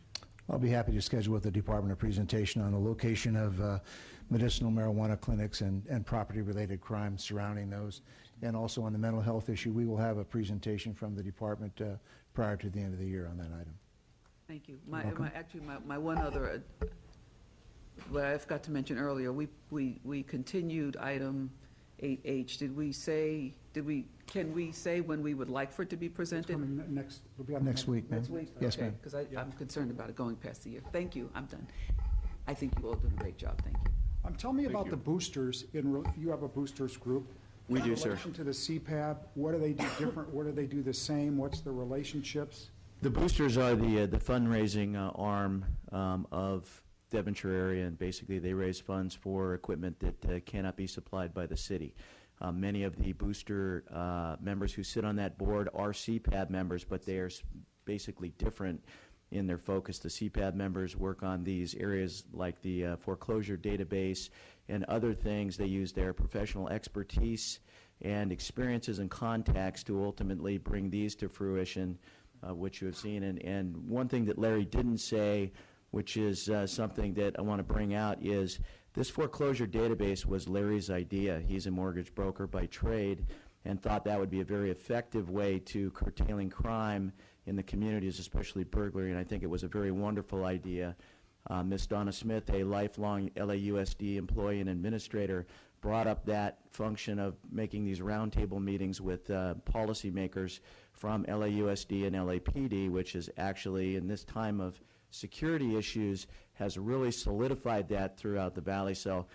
I'll be happy to schedule with the department a presentation on the location of medicinal marijuana clinics and property-related crimes surrounding those. And also on the mental health issue, we will have a presentation from the department prior to the end of the year on that item. Thank you. My one other, what I forgot to mention earlier, we continued item 8H. Can we say when we would like for it to be presented? Coming next, we'll be on Next week, ma'am. Next week? Yes, ma'am. Because I'm concerned about it going past the year. Thank you, I'm done. I think you all did a great job, thank you. Tell me about you. the boosters. You have a boosters group. We do, In sir. relation to the CPAB, what do they do different? What do they do the same? What's the relationships? The boosters are the fundraising arm of Devonshire area, and basically they raise funds for equipment that cannot be supplied by the city. Many of the booster members who sit on that board are CPAB members, but they are basically different in their focus. The CPAB members work on these areas like the foreclosure database and other things. They use their professional expertise and experiences and contacts to ultimately bring these to fruition, which you have seen. And one thing that Larry didn't say, which is something that I want to bring out, is this foreclosure database was Larry's idea. He's a mortgage broker by trade and thought that would be a very effective way to curtailing crime in the communities, especially burglary, and I think it was a very wonderful idea. Ms. Donna Smith, a lifelong LAUSD employee and administrator, brought up that function of making these roundtable meetings with policymakers from LAUSD and LAPD, which is actually, in this time of security issues, has really solidified that throughout the valley. So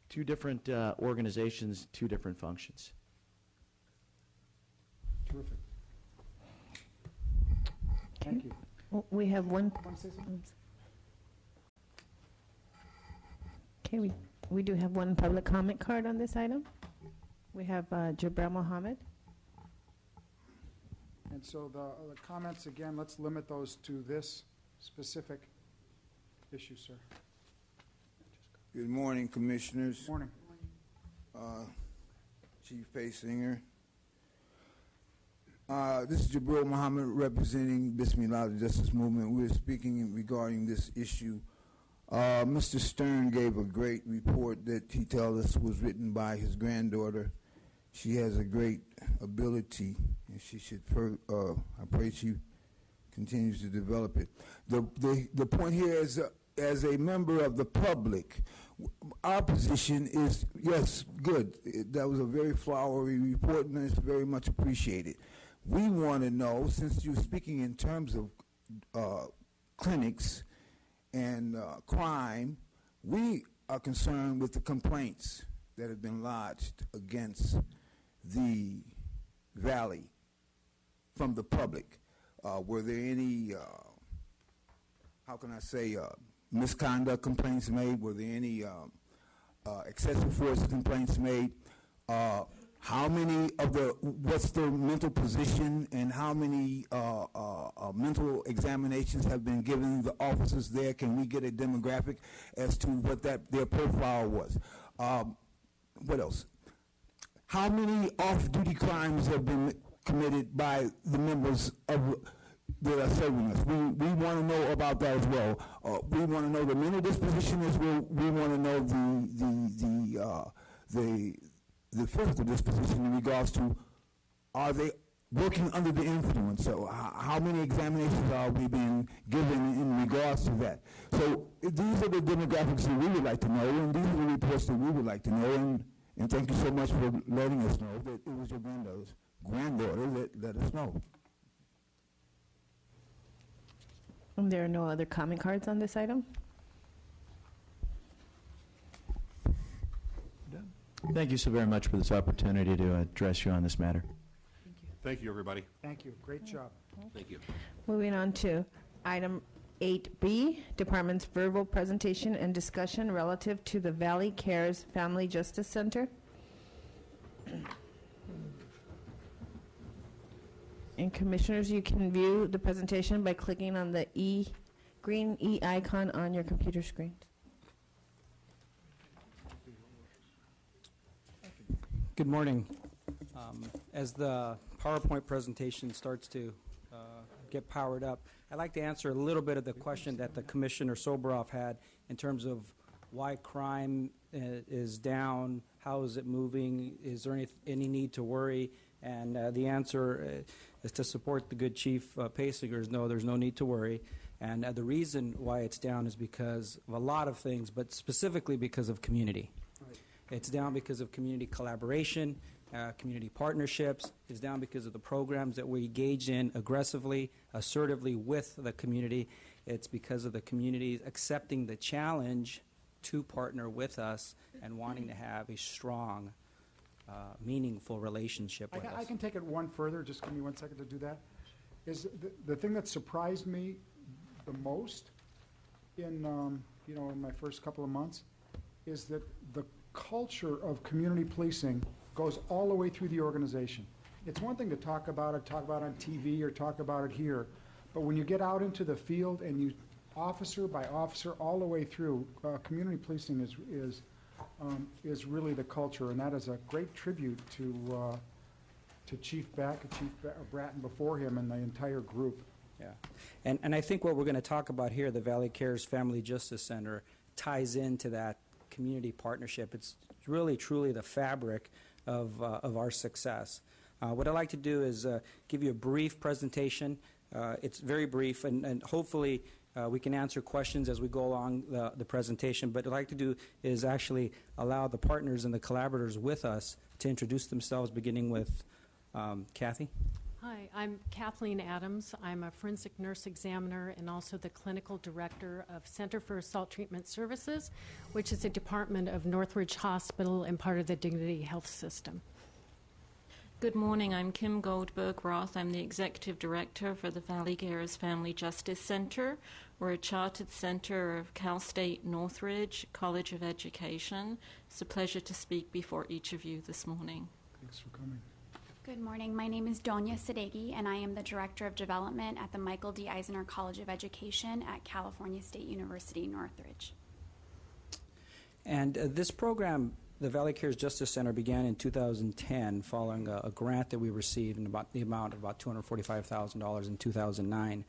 2 different organizations, 2 different functions. Terrific. Thank you. We have one. Want to say something? Okay, we do have one public comment card on this item. We have Jabril Mohammed. And so the comments, again, let's limit those to this specific issue, sir. Good morning, Commissioners. Morning. Chief Paysinger. This is Jabril Muhammad representing Bismillah, the Justice Movement. We're speaking regarding this issue. Mr. Stern gave a great report that he tells us was written by his granddaughter. She has a great ability, and she should. I pray she continues to develop it. The point here is, as a member of the public, our position is, yes, good. That was a very flowery report, and it's very much appreciated. We want to know, since you're speaking in terms of clinics and crime, we are concerned with the complaints that have been lodged against the Valley from the public. Were there any, how can I say, misconduct complaints made? Were there any excessive force complaints made? How many of what's the mental position, and how many mental examinations have been given the officers there? Can we get a demographic as to what their profile was? What else? How many off-duty crimes have been committed by the members of that are serving us? We want to know about that as well. We want to know the mental disposition as well. We want to know the physical disposition in regards to, are they working under the influence? So how many examinations are we being given in regards to that? So these are the demographics that we would like to know, and these are the reports that we would like to know. And thank you so much for letting us know that it was your granddaughter that let us know. And there are no other comment cards on this item? Thank you so very much for this opportunity to address you on this matter. Thank you, everybody. Thank you. Great job. Thank you. Moving on to item 8B, Department's verbal presentation and discussion relative to the Valley Cares Family Justice Center. And Commissioners, you can view the presentation by clicking on the green E icon on your computer screen. Good morning. As the PowerPoint presentation starts to get powered up, I'd like to answer a little bit of the question that the Commissioner Soboroff had in terms of why crime is down, how is it moving, is there any need to worry? And the answer is to support the good Chief Paysinger, no, there's no need to worry. And the reason why it's down is because of a lot of things, but specifically because of community. Right. It's down because of community collaboration, community partnerships. It's down because of the programs that we engage in aggressively, assertively with the community. It's because of the community accepting the challenge to partner with us and wanting to have a strong, meaningful relationship with us. I can take it one further. Just give me 1 second to do that. Is the thing that surprised me the most in in my first couple of months is that the culture of community policing goes all the way through the organization. It's one thing to talk about it on TV or talk about it here, but when you get out into the field and you, officer by officer, all the way through, community policing is really the culture, and that is a great tribute to Chief Beck, Chief Bratton before him, and the entire group. Yeah. And I think what we're going to talk about here, the Valley Cares Family Justice Center, ties into that community partnership. It's really, truly the fabric of our success. What I'd like to do is give you a brief presentation. It's very brief, and hopefully we can answer questions as we go along the presentation. But what I'd like to do is actually allow the partners and the collaborators with us to introduce themselves, beginning with Kathy. Hi, I'm Kathleen Adams. I'm a forensic nurse examiner and also the clinical director of Center for Assault Treatment Services, which is a department of Northridge Hospital and part of the Dignity Health System. Good morning. I'm Kim Goldberg Roth. I'm the executive director for the Valley Cares Family Justice Center. We're a chartered center of Cal State Northridge College of Education. It's a pleasure to speak before each of you this morning. Thanks for coming. Good morning. My name is Donya Sadeghi, and I am the Director of Development at the Michael D. Eisner College of Education at California State University, Northridge. And this program, the Valley Cares Justice Center, began in 2010 following a grant that we received in about the amount of about $245,000 in 2009.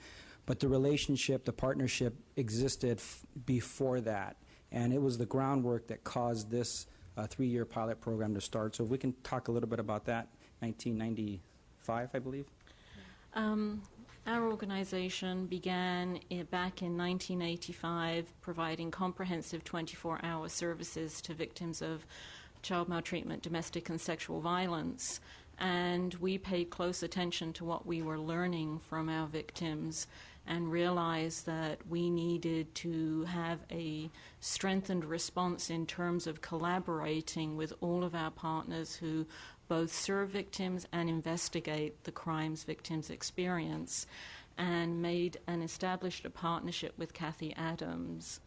But the relationship, the partnership existed before that, and it was the groundwork that caused this 3-year pilot program to start. So if we can talk a little bit about that. 1995, I believe. Our organization began back in 1985, providing comprehensive 24-hour services to victims of child maltreatment, domestic and sexual violence. And we paid close attention to what we were learning from our victims and realized that we needed to have a strengthened response in terms of collaborating with all of our partners who both serve victims and investigate the crimes victims experience, and established a partnership with Kathy Adams.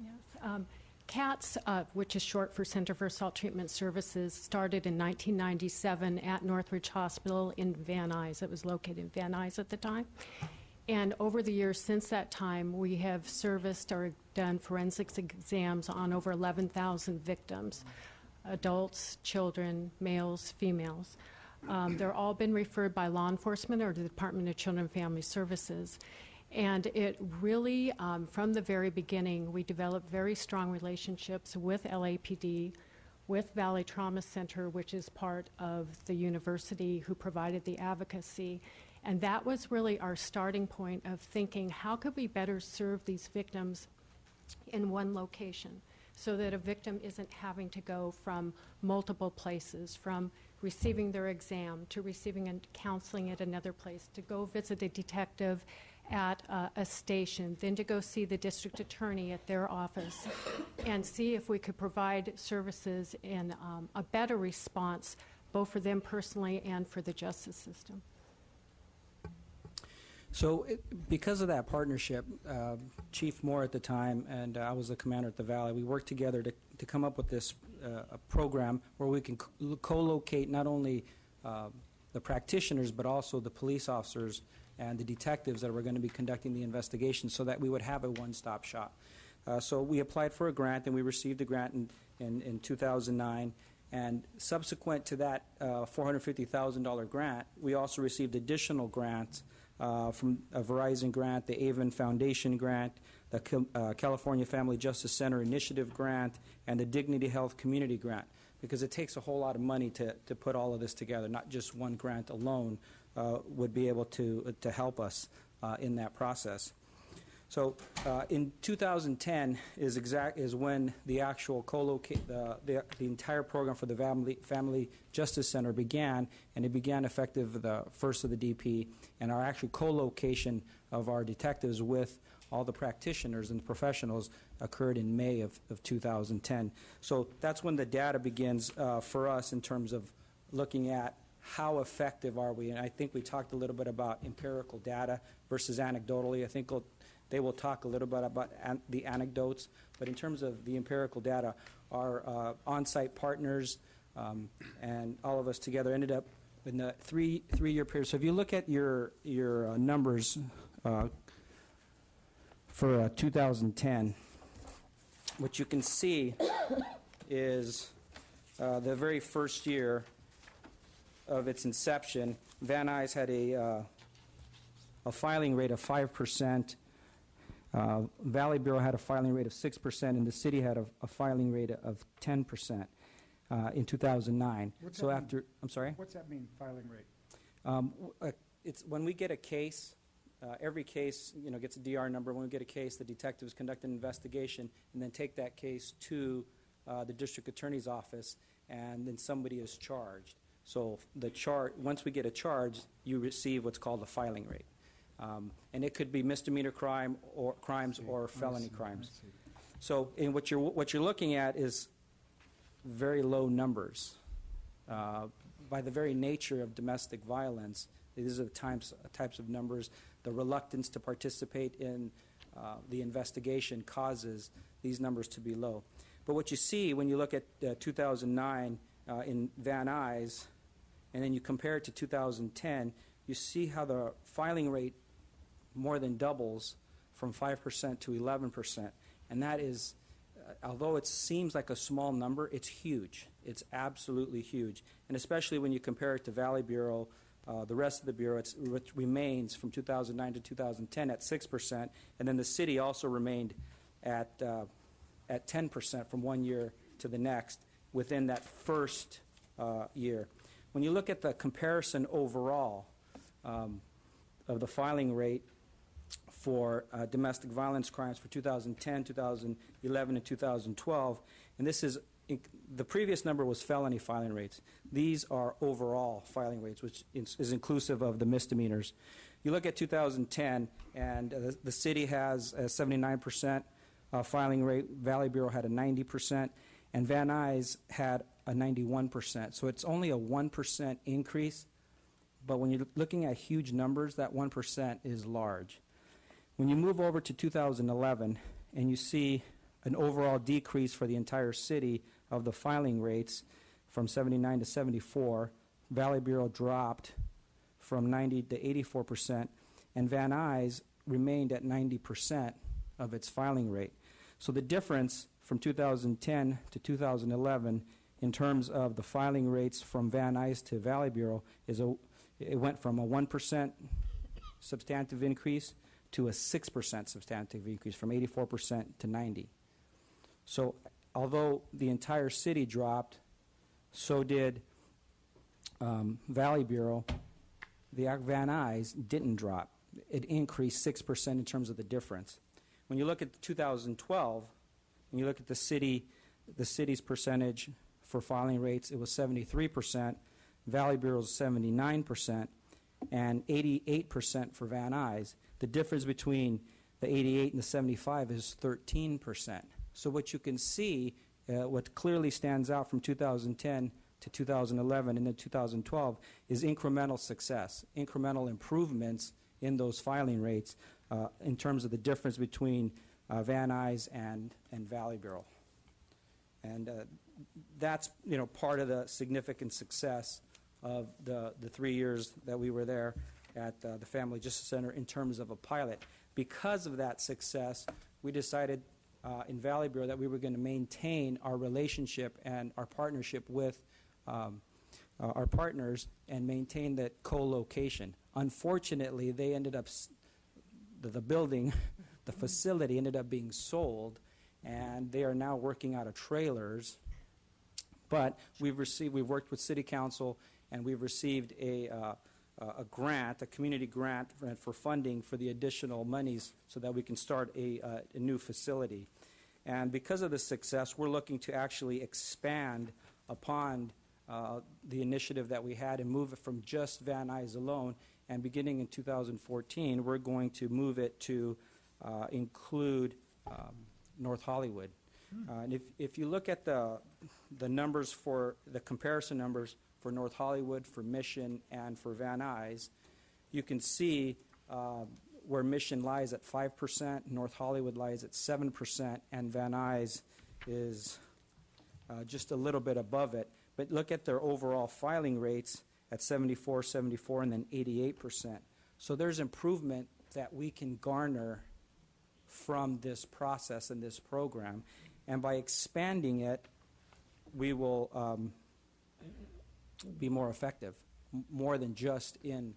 Yes. CATS, which is short for Center for Assault Treatment Services, started in 1997 at Northridge Hospital in Van Nuys. It was located in Van Nuys at the time. And over the years since that time, we have serviced or done forensics exams on over 11,000 victims. Adults, children, males, females. They're all been referred by law enforcement or the Department of Children and Family Services. And it really, from the very beginning, we developed very strong relationships with LAPD, with Valley Trauma Center, which is part of the university who provided the advocacy. And that was really our starting point of thinking, how could we better serve these victims in one location, so that a victim isn't having to go from multiple places, from receiving their exam to receiving counseling at another place, to go visit a detective at a station, then to go see the district attorney at their office, and see if we could provide services in a better response, both for them personally and for the justice system. So because of that partnership, Chief Moore at the time and I was the commander at the Valley, we worked together to come up with this a program where we can co-locate not only the practitioners but also the police officers and the detectives that were going to be conducting the investigation, so that we would have a one-stop shop. So we applied for a grant, and we received a grant in 2009. And subsequent to that $450,000 grant, we also received additional grants from a Verizon grant, the Avon Foundation grant, the California Family Justice Center Initiative grant, and the Dignity Health Community grant, because it takes a whole lot of money to put all of this together. Not just one grant alone would be able to help us in that process. So in 2010 is when the actual the entire program for the Family Justice Center began, and it began effective the first of the DP, and our actual co-location of our detectives with all the practitioners and professionals occurred in May of 2010. So that's when the data begins for us in terms of looking at how effective are we. And I think we talked a little bit about empirical data versus anecdotally. I think they will talk a little bit about the anecdotes, but in terms of the empirical data, our on-site partners, And all of us together ended up in the three-year period. So if you look at your numbers for 2010, what you can see is the very first year of its inception, Van Nuys had a filing rate of 5%. Valley Bureau had a filing rate of 6%, and the city had a filing rate of 10% in 2009. So after, I'm sorry? What's that mean, filing rate? It's when we get a case, every case, gets a DR number. When we get a case, the detectives conduct an investigation and then take that case to the district attorney's office, and then somebody is charged. So once we get a charge, you receive what's called a filing rate. And it could be misdemeanor crimes or felony crimes. So what you're looking at is very low numbers. By the very nature of domestic violence, these are the types of numbers. The reluctance to participate in the investigation causes these numbers to be low. But what you see when you look at 2009 in Van Nuys, and then you compare it to 2010, you see how the filing rate more than doubles from 5% to 11%. And that is, although it seems like a small number, it's huge. It's absolutely huge. And especially when you compare it to Valley Bureau, the rest of the Bureau, it remains from 2009 to 2010 at 6%. And then the city also remained at 10% from one year to the next within that first year. When you look at the comparison overall of the filing rate for domestic violence crimes for 2010, 2011, and 2012, and this is, the previous number was felony filing rates. These are overall filing rates, which is inclusive of the misdemeanors. You look at 2010, and the city has a 79% filing rate, Valley Bureau had a 90%, and Van Nuys had a 91%. So it's only a 1% increase, but when you're looking at huge numbers, that 1% is large. When you move over to 2011 and you see an overall decrease for the entire city of the filing rates from 79 to 74, Valley Bureau dropped from 90 to 84%, and Van Nuys remained at 90% of its filing rate. So the difference from 2010 to 2011 in terms of the filing rates from Van Nuys to Valley Bureau it went from a 1% substantive increase to a 6% substantive increase, from 84% to 90. So although the entire city dropped, so did Valley Bureau. The Van Nuys didn't drop. It increased 6% in terms of the difference. When you look at 2012, and you look at the city's percentage for filing rates, it was 73%, Valley Bureau's 79%, and 88% for Van Nuys. The difference between the 88 and the 75 is 13%. So what you can see, what clearly stands out from 2010 to 2011 and then 2012 is incremental success, incremental improvements in those filing rates in terms of the difference between Van Nuys and Valley Bureau. And that's part of the significant success of the 3 years that we were there at the Family Justice Center in terms of a pilot. Because of that success, we decided in Valley Bureau that we were going to maintain our relationship and our partnership with our partners and maintain that co-location. Unfortunately, they ended up, the building, the facility ended up being sold, and they are now working out of trailers. But we've worked with City Council, and we've received a grant, a community grant for funding for the additional monies so that we can start a new facility. And because of the success, we're looking to actually expand upon the initiative that we had and move it from just Van Nuys alone. And beginning in 2014, we're going to move it to include North Hollywood. And if you look at the numbers for the comparison numbers for North Hollywood, for Mission, and for Van Nuys, you can see where Mission lies at 5%, North Hollywood lies at 7%, and Van Nuys is just a little bit above it. but look at their overall filing rates at 74, 74, and then 88%. So there's improvement that we can garner from this process and this program. And by expanding it, we will be more effective, more than just in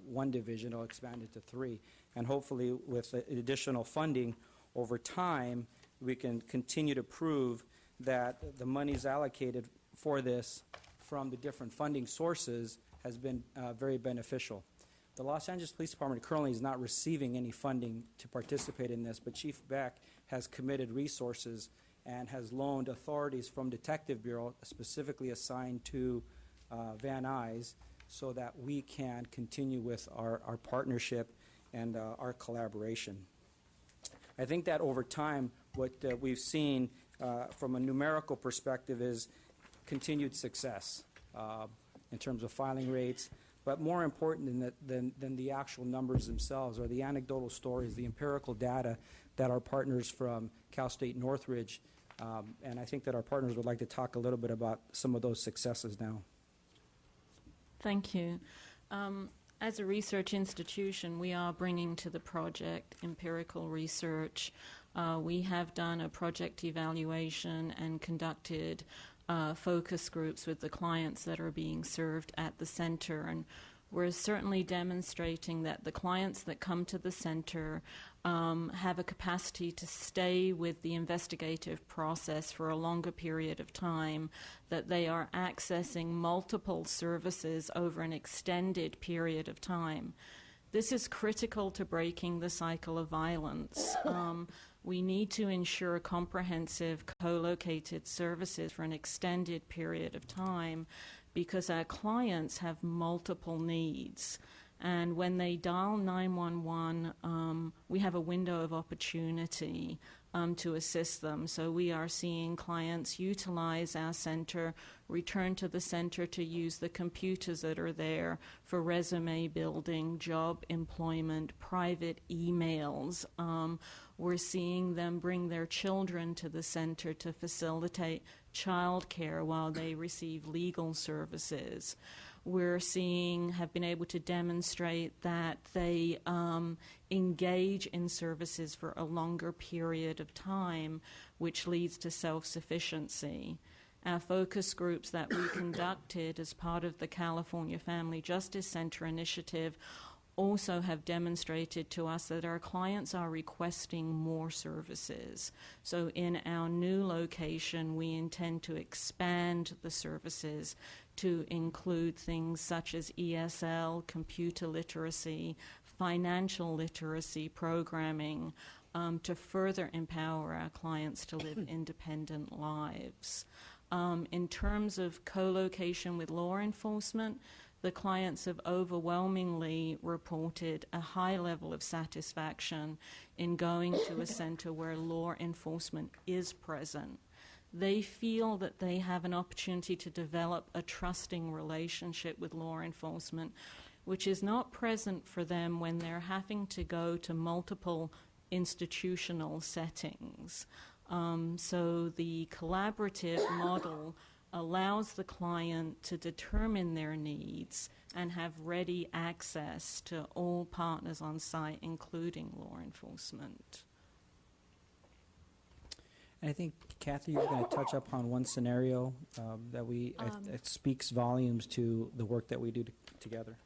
one division. It'll expand it to 3. And hopefully with additional funding over time, we can continue to prove that the monies allocated for this from the different funding sources has been very beneficial. The Los Angeles Police Department currently is not receiving any funding to participate in this, but Chief Beck has committed resources and has loaned authorities from Detective Bureau, specifically assigned to Van Nuys, so that we can continue with our partnership and our collaboration. I think that over time, what we've seen from a numerical perspective is continued success in terms of filing rates, but more important than the actual numbers themselves are the anecdotal stories, the empirical data that our partners from Cal State Northridge, and I think that our partners would like to talk a little bit about some of those successes now. Thank you. As a research institution, we are bringing to the project empirical research. We have done a project evaluation and conducted focus groups with the clients that are being served at the center. And we're certainly demonstrating that the clients that come to the center have a capacity to stay with the investigative process for a longer period of time, that they are accessing multiple services over an extended period of time. This is critical to breaking the cycle of violence. We need to ensure comprehensive co-located services for an extended period of time because our clients have multiple needs. And when they dial 911, we have a window of opportunity to assist them. So we are seeing clients utilize our center, return to the center to use the computers that are there for resume building, job employment, private emails. We're seeing them bring their children to the center to facilitate child care while they receive legal services. We're seeing, have been able to demonstrate that they engage in services for a longer period of time, which leads to self-sufficiency. Our focus groups that we conducted as part of the California Family Justice Center initiative also have demonstrated to us that our clients are requesting more services. So in our new location, we intend to expand the services to include things such as ESL, computer literacy, financial literacy programming, to further empower our clients to live independent lives. In terms of co-location with law enforcement, the clients have overwhelmingly reported a high level of satisfaction in going to a center where law enforcement is present. They feel that they have an opportunity to develop a trusting relationship with law enforcement, which is not present for them when they're having to go to multiple institutional settings. So the collaborative model allows the client to determine their needs and have ready access to all partners on site, including law enforcement. And I think, Kathy, you're going to touch upon one scenario that it speaks volumes to the work that we do together.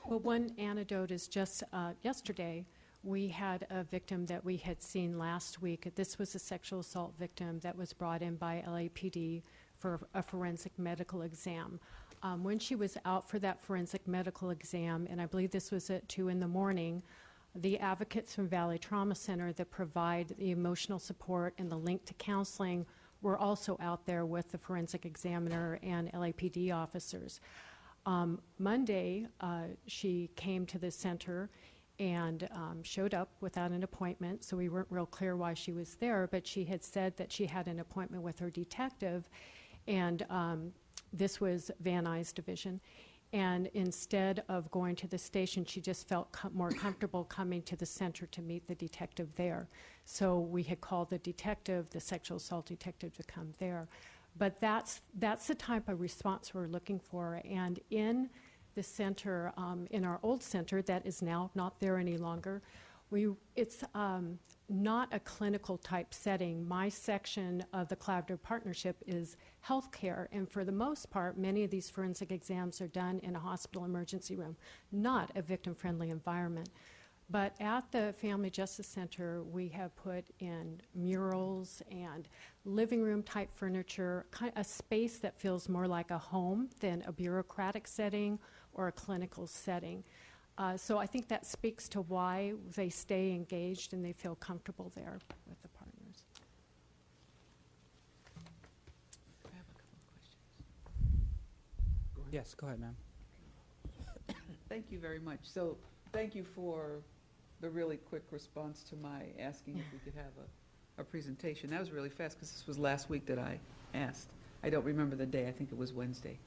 Well, one anecdote is just yesterday, we had a victim that we had seen last week. This was a sexual assault victim that was brought in by LAPD for a forensic medical exam. When she was out for that forensic medical exam, and I believe this was at 2 in the morning, the advocates from Valley Trauma Center that provide the emotional support and the link to counseling were also out there with the forensic examiner and LAPD officers. Monday, she came to the center and showed up without an appointment, so we weren't real clear why she was there, but she had said that she had an appointment with her detective, and this was Van Nuys Division. And instead of going to the station, she just felt more comfortable coming to the center to meet the detective there. So we had called the detective, the sexual assault detective, to come there. But that's the type of response we're looking for. And in the center, in our old center that is now not there any longer, it's not a clinical type setting. My section of the collaborative partnership is healthcare, and for the most part, many of these forensic exams are done in a hospital emergency room, not a victim-friendly environment. But at the Family Justice Center, we have put in murals and living room type furniture, a space that feels more like a home than a bureaucratic setting or a clinical setting. So I think that speaks to why they stay engaged and they feel comfortable there with the partners. I have a couple of questions. Yes, go ahead, ma'am. Thank you very much. So thank you for the really quick response to my asking if we could have a presentation. That was really fast because this was last week that I asked. I don't remember the day. I think it was Wednesday.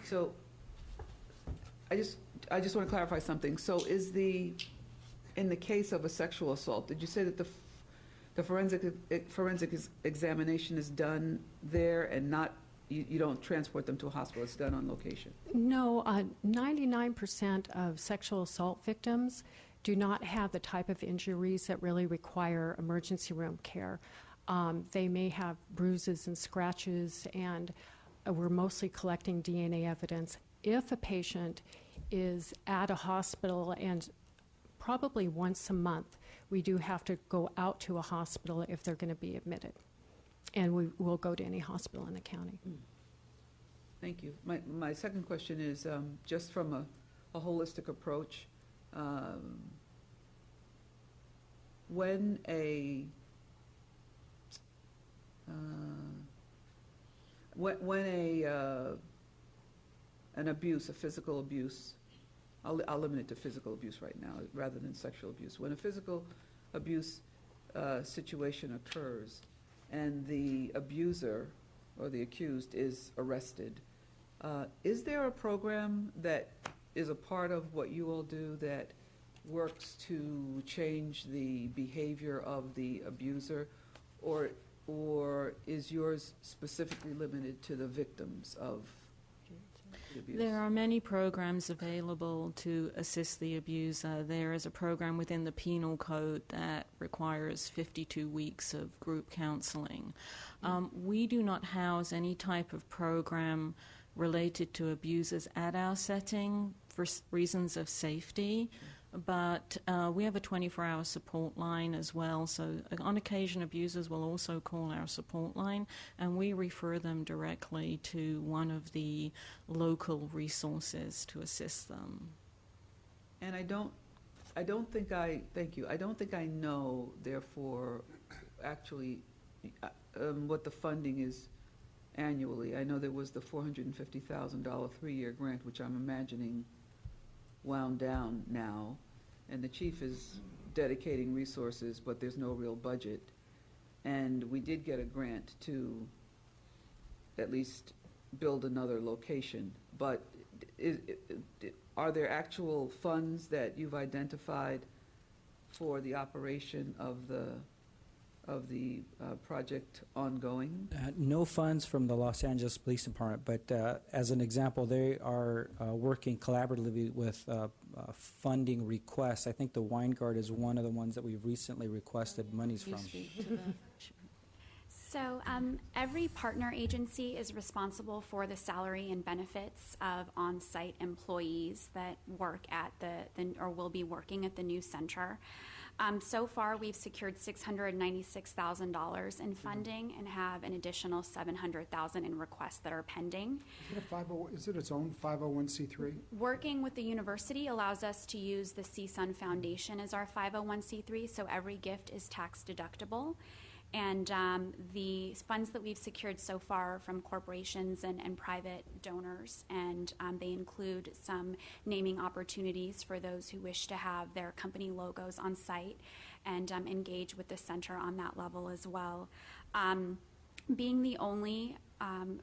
So I just want to clarify something. So in the case of a sexual assault, did you say that the forensic examination is done there and not, you don't transport them to a hospital, it's done on location? No, 99% of sexual assault victims do not have the type of injuries that really require emergency room care. They may have bruises and scratches, and we're mostly collecting DNA evidence. If a patient is at a hospital, and probably once a month, we do have to go out to a hospital if they're going to be admitted. And we will go to any hospital in the county. Thank you. My second question is just from a holistic approach. When an abuse, a physical abuse, I'll limit it to physical abuse right now rather than sexual abuse. When a physical abuse situation occurs and the abuser or the accused is arrested, is there a program that is a part of what you all do that works to change the behavior of the abuser, or is yours specifically limited to the victims of the abuse? There are many programs available to assist the abuser. There is a program within the penal code that requires 52 weeks of group counseling. We do not house any type of program related to abusers at our setting for reasons of safety. But we have a 24-hour support line as well. So on occasion, abusers will also call our support line, and we refer them directly to one of the local resources to assist them. And I don't think I know, therefore, actually, what the funding is annually. I know there was the $450,000 3-year grant, which I'm imagining wound down now, and the chief is dedicating resources, but there's no real budget. And we did get a grant to at least build another location, but are there actual funds that you've identified for the operation of the project ongoing? No funds from the Los Angeles Police Department, but as an example, they are working collaboratively with funding requests. I think the Weingart is one of the ones that we've recently requested monies from. So every partner agency is responsible for the salary and benefits of on-site employees that work at or will be working at the new center. So far, we've secured $696,000 in funding and have an additional $700,000 in requests that are pending. Is it its own 501c3? Working with the university allows us to use the CSUN Foundation as our 501c3, so every gift is tax deductible. And the funds that we've secured so far are from corporations and private donors, and they include some naming opportunities for those who wish to have their company logos on site and engage with the center on that level as well. Being the only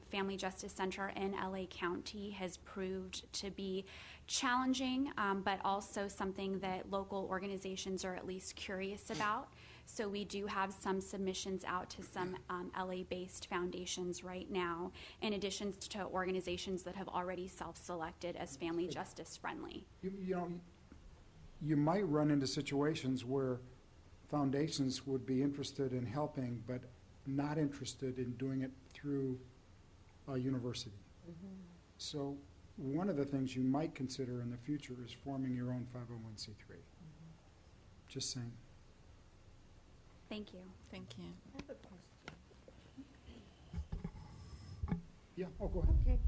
Family Justice Center in LA County has proved to be challenging, but also something that local organizations are at least curious about, So we do have some submissions out to some LA-based foundations right now, in addition to organizations that have already self-selected as family justice friendly. You might run into situations where foundations would be interested in helping, but not interested in doing it through a university. So one of the things you might consider in the future is forming your own 501c3. Just saying. Thank you. Thank you. Yeah, oh, go ahead. Okay.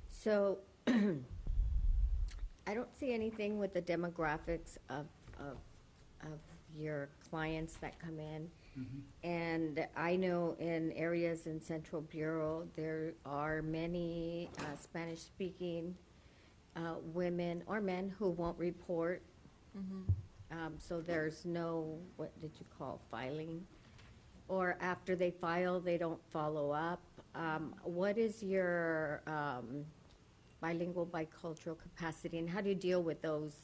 So I don't see anything with the demographics of your clients that come in. And I know in areas in Central Bureau, there are many Spanish-speaking women or men who won't report. So there's no, what did you call, filing? Or after they file, they don't follow up. What is your bilingual, bicultural capacity, and how do you deal with those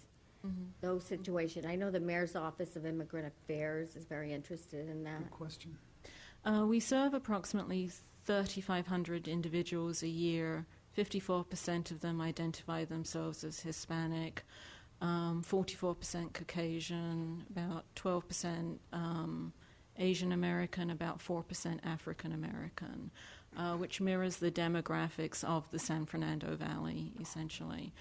situations? I know the Mayor's Office of Immigrant Affairs is very interested in that. Good question. We serve approximately 3,500 individuals a year. 54% of them identify themselves as Hispanic, 44% Caucasian, about 12% Asian American, about 4% African American, which mirrors the demographics of the San Fernando Valley, essentially.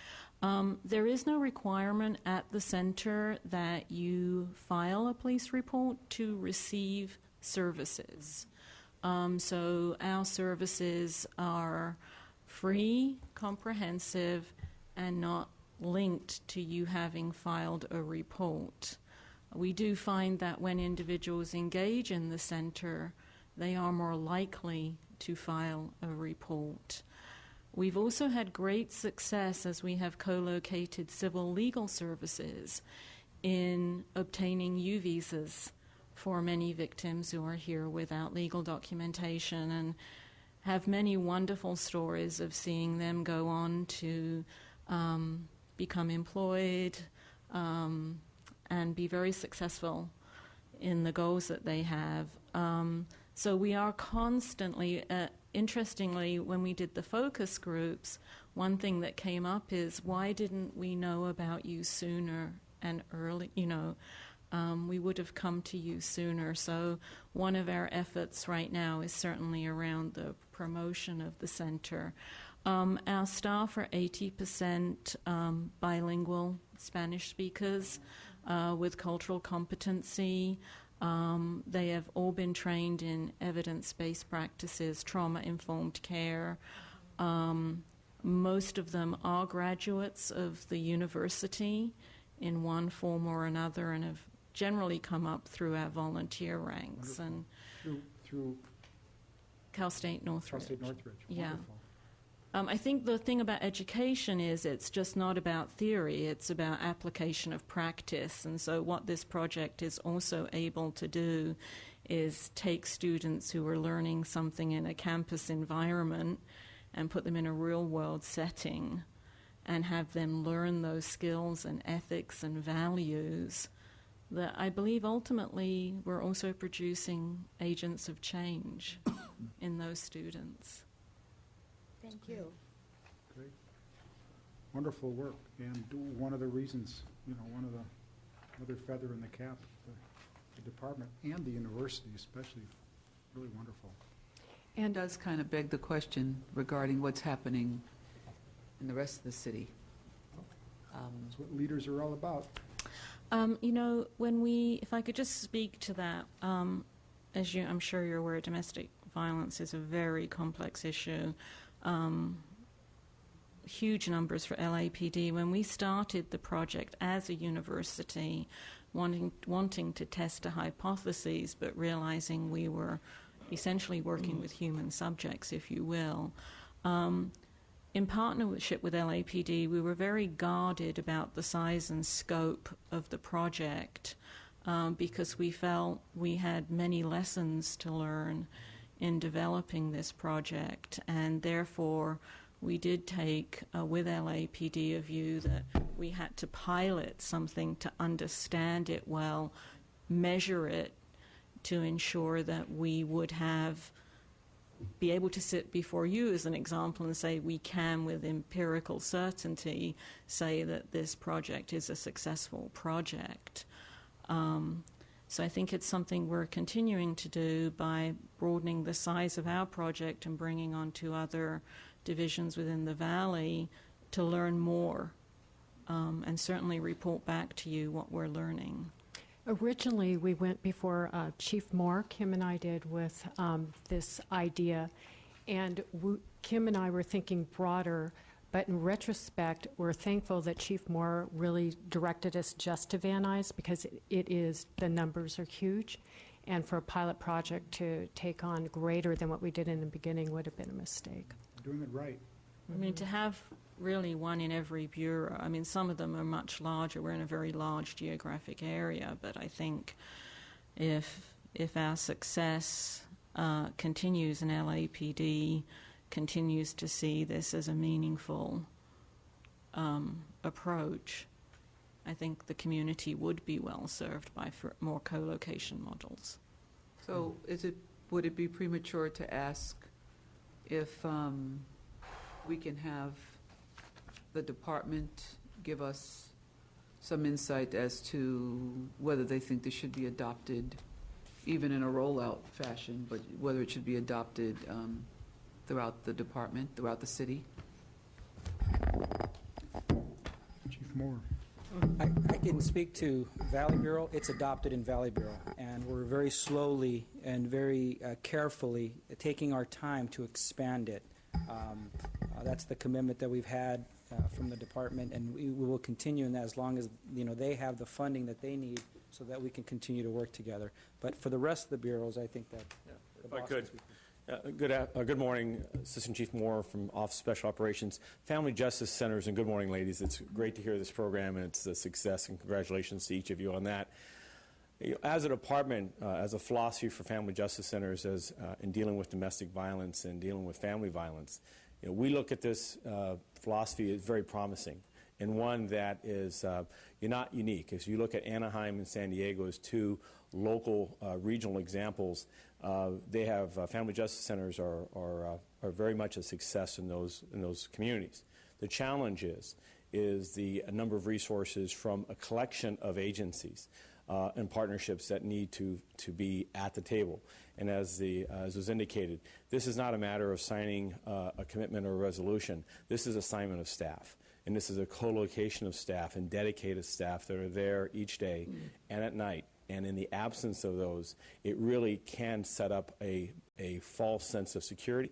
There is no requirement at the center that you file a police report to receive services. So our services are free, comprehensive, and not linked to you having filed a report. We do find that when individuals engage in the center, they are more likely to file a report. We've also had great success as we have co-located civil legal services in obtaining U visas for many victims who are here without legal documentation, and have many wonderful stories of seeing them go on to become employed and be very successful in the goals that they have. So we are constantly, interestingly, when we did the focus groups, one thing that came up is, why didn't we know about you sooner and early? We would have come to you sooner. So one of our efforts right now is certainly around the promotion of the center. Our staff are 80% bilingual Spanish speakers with cultural competency. They have all been trained in evidence-based practices, trauma-informed care. Most of them are graduates of the university in one form or another, and have generally come up through our volunteer ranks. Wonderful. And through Cal State Northridge. Cal State Northridge. Yeah. Wonderful. I think the thing about education is it's just not about theory, it's about application of practice. And so what this project is also able to do is take students who are learning something in a campus environment and put them in a real-world setting and have them learn those skills and ethics and values that I believe ultimately we're also producing agents of change in those students. Thank you. Great. Wonderful work. And one of the reasons, one of the other feather in the cap of the department and the university especially, really wonderful. And does kind of beg the question regarding what's happening in the rest of the city. That's what leaders are all about. If I could just speak to that, I'm sure you're aware, domestic violence is a very complex issue. Huge numbers for LAPD. When we started the project as a university, wanting to test a hypothesis, but realizing we were essentially working with human subjects, if you will. In partnership with LAPD, we were very guarded about the size and scope of the project because we felt we had many lessons to learn in developing this project, and therefore we did take with LAPD a view that we had to pilot something to understand it well, measure it, to ensure that we would be able to sit before you as an example and say we can with empirical certainty say that this project is a successful project. So I think it's something we're continuing to do by broadening the size of our project and bringing on to other divisions within the Valley to learn more and certainly report back to you what we're learning. Originally, we went before Chief Moore, Kim and I did, with this idea. And Kim and I were thinking broader, but in retrospect, we're thankful that Chief Moore really directed us just to Van Nuys because the numbers are huge. And for a pilot project to take on greater than what we did in the beginning would have been a mistake. Doing it right. I mean, to have really one in every bureau, I mean, some of them are much larger. We're in a very large geographic area, but I think if our success continues and LAPD continues to see this as a meaningful approach, I think the community would be well served by more co-location models. So would it be premature to ask if we can have the department give us some insight as to whether they think this should be adopted, even in a rollout fashion, but whether it should be adopted throughout the department, throughout the city? Chief Moore. I can speak to Valley Bureau. It's adopted in Valley Bureau, and we're very slowly and very carefully taking our time to expand it. That's the commitment that we've had from the department, and we will continue in that as long as they have the funding that they need so that we can continue to work together. But for the rest of the bureaus, I think that if I could. Good morning, Assistant Chief Moore from Office of Special Operations. Family Justice Centers, and good morning, ladies. It's great to hear this program, and it's a success, and congratulations to each of you on that. As a department, as a philosophy for Family Justice Centers, in dealing with domestic violence and dealing with family violence, we look at this philosophy as very promising, and one that is not unique. As you look at Anaheim and San Diego as two local regional examples, they have family justice centers are very much a success in those communities. The challenge is the number of resources from a collection of agencies and partnerships that need to be at the table. And as was indicated, this is not a matter of signing a commitment or a resolution. This is assignment of staff. And this is a co-location of staff and dedicated staff that are there each day and at night. And in the absence of those, it really can set up a false sense of security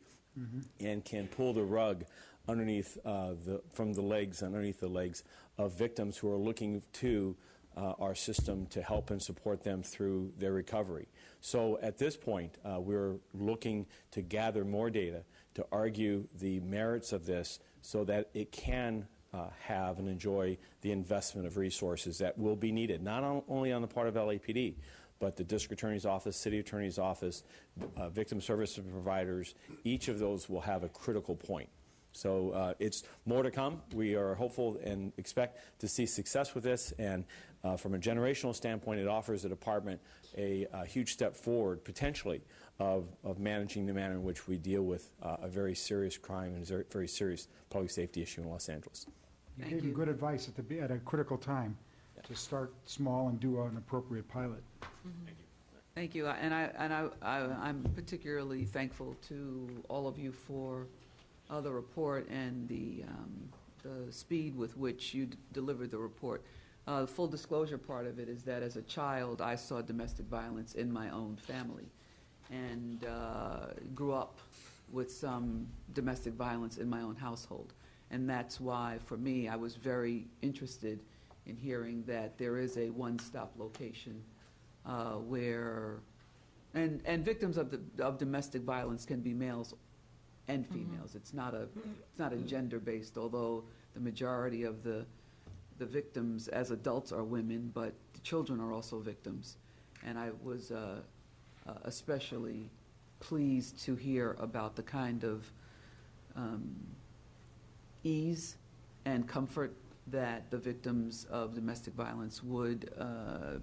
and can pull the rug underneath underneath the legs of victims who are looking to our system to help and support them through their recovery. So at this point, we're looking to gather more data to argue the merits of this so that it can have and enjoy the investment of resources that will be needed, not only on the part of LAPD, but the District Attorney's Office, City Attorney's Office, victim service providers. Each of those will have a critical point. So it's more to come. We are hopeful and expect to see success with this, and from a generational standpoint, it offers the department a huge step forward, potentially, of managing the manner in which we deal with a very serious crime and a very serious public safety issue in Los Angeles. You gave him good advice at a critical time to start small and do an appropriate pilot. Thank you. And I'm particularly thankful to all of you for the report and the speed with which you delivered the report. The full disclosure part of it is that as a child, I saw domestic violence in my own family and grew up with some domestic violence in my own household. And that's why, for me, I was very interested in hearing that there is a one-stop location where, and victims of domestic violence can be males and females. It's not a gender-based, although the majority of the victims as adults are women, but the children are also victims. And I was especially pleased to hear about the kind of ease and comfort that the victims of domestic violence would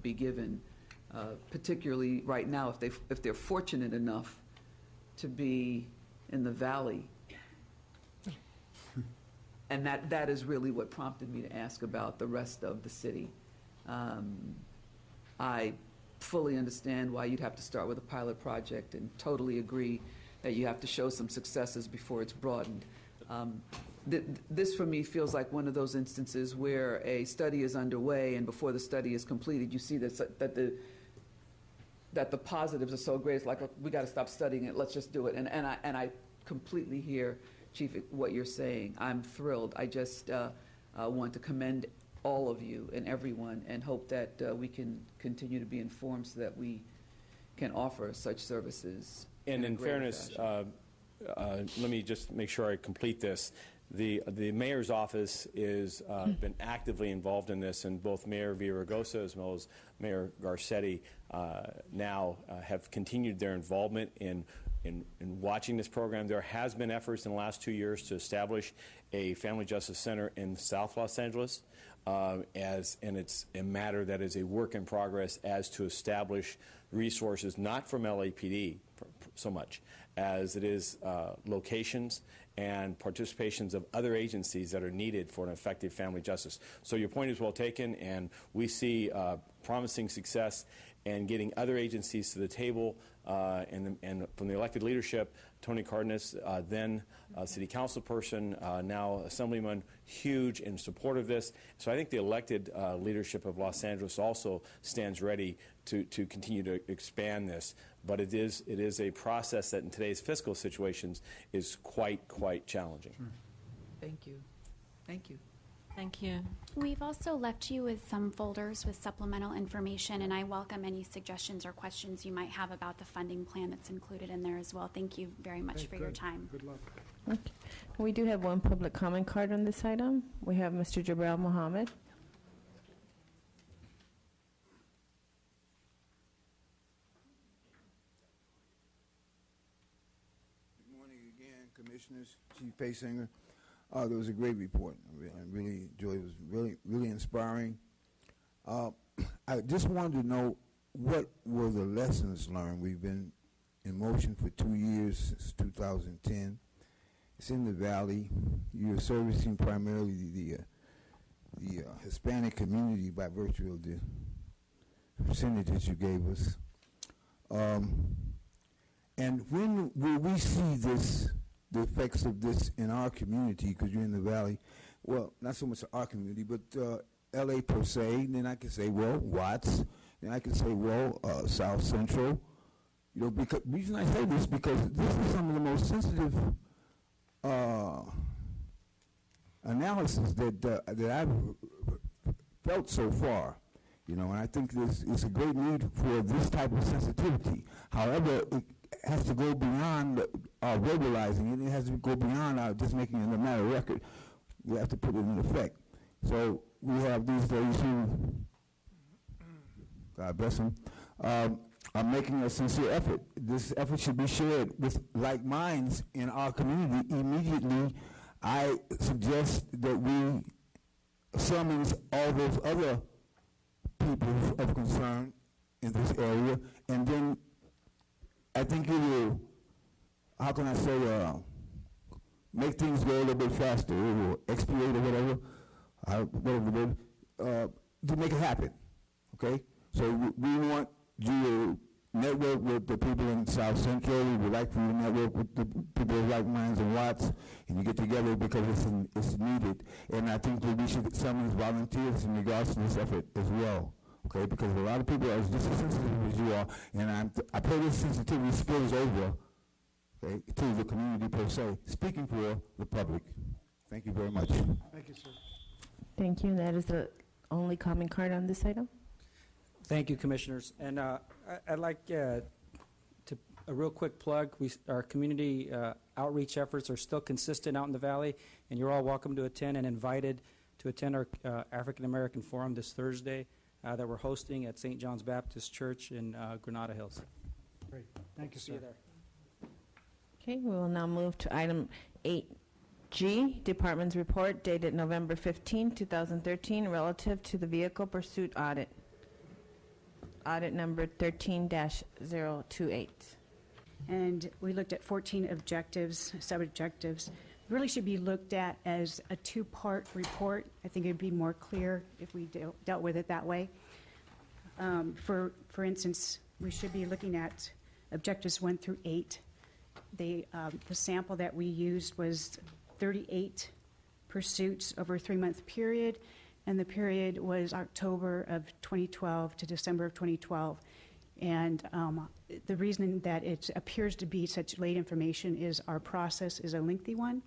be given particularly right now, if they're fortunate enough to be in the valley. And that is really what prompted me to ask about the rest of the city. I fully understand why you'd have to start with a pilot project and totally agree that you have to show some successes before it's broadened. This, for me, feels like one of those instances where a study is underway, and before the study is completed, you see that the positives are so great. It's like, we got to stop studying it. Let's just do it. And I completely hear, Chief, what you're saying. I'm thrilled. I just want to commend all of you and everyone, and hope that we can continue to be informed so that we can offer such services. And in greater fairness, fashion. let me just make sure I complete this. The mayor's office is been actively involved in this, and both Mayor Villaraigosa as well as Mayor Garcetti now have continued their involvement in watching this program. There has been efforts in the last 2 years to establish a family justice center in South Los Angeles, and it's a matter that is a work in progress as to establish resources, not from LAPD so much as it is locations and participations of other agencies that are needed for an effective family justice. So your point is well taken, and we see promising success in getting other agencies to the table, and from the elected leadership, Tony Cardenas, then city council person, now assemblyman, huge in support of this. So I think the elected leadership of Los Angeles also stands ready to continue to expand this. But it is a process that in today's fiscal situations is quite challenging. Thank you. Thank you. Thank you. We've also left you with some folders with supplemental information, and I welcome any suggestions or questions you might have about the funding plan that's included in there as well. Thank you very much for your time. Good luck. Okay. We do have one public comment card on this item. We have Mr. Jabril Mohammed. Good morning again, Commissioners, Chief Paysinger. There was a great report. I really enjoyed it. It was really inspiring. I just wanted to know, what were the lessons learned? We've been in motion for 2 years, since 2010. It's in the Valley. You're servicing primarily the Hispanic community by virtue of the percentages you gave us. And when will we see this, the effects of this in our community, because you're in the Valley? Well, not so much our community, but LA per se. Then I can say, well, Watts. Then I can say, well, South Central. You know, because the reason I say this, because this is some of the most sensitive analysis that I've felt so far. You know, and I think it's a great need for this type of sensitivity. However, it has to go beyond verbalizing it. It has to go beyond just making it a matter of record. We have to put it in effect. So we have these ladies who, God bless them, are making a sincere effort. This effort should be shared with like minds in our community immediately. I suggest that we summons all those other people of concern in this area, and then I think it will, how can I say, make things go a little bit faster. It will expedite or whatever, to make it happen, okay? So we want you to network with the people in South Central. We would like for you to network with the people of like minds in Watts, and you get together because it's needed. And I think that we should summon volunteers in regards to this effort as well, okay? Because a lot of people are just as sensitive as you are, and I pray this sensitivity spills over, okay, to the community per se, speaking for the public. Thank you very much. Thank you, sir. Thank you. That is the only comment card on this item. Thank you, Commissioners. And I'd like to a real quick plug. Our community outreach efforts are still consistent out in the Valley, and you're all welcome to attend and invited to attend our African American Forum this Thursday that we're hosting at St. John's Baptist Church in Granada Hills. Great. Thank you, sir. See you there. Okay, we will now move to item 8G, Department's report dated November 15, 2013, relative to the vehicle pursuit audit. audit number 13-028. And we looked at 14 objectives, sub-objectives. Really should be looked at as a two-part report. I think it'd be more clear if we dealt with it that way. For instance, we should be looking at objectives 1 through 8. The sample that we used was 38 pursuits over a 3-month period, and the period was October of 2012 to December of 2012. And the reason that it appears to be such late information is our process is a lengthy one.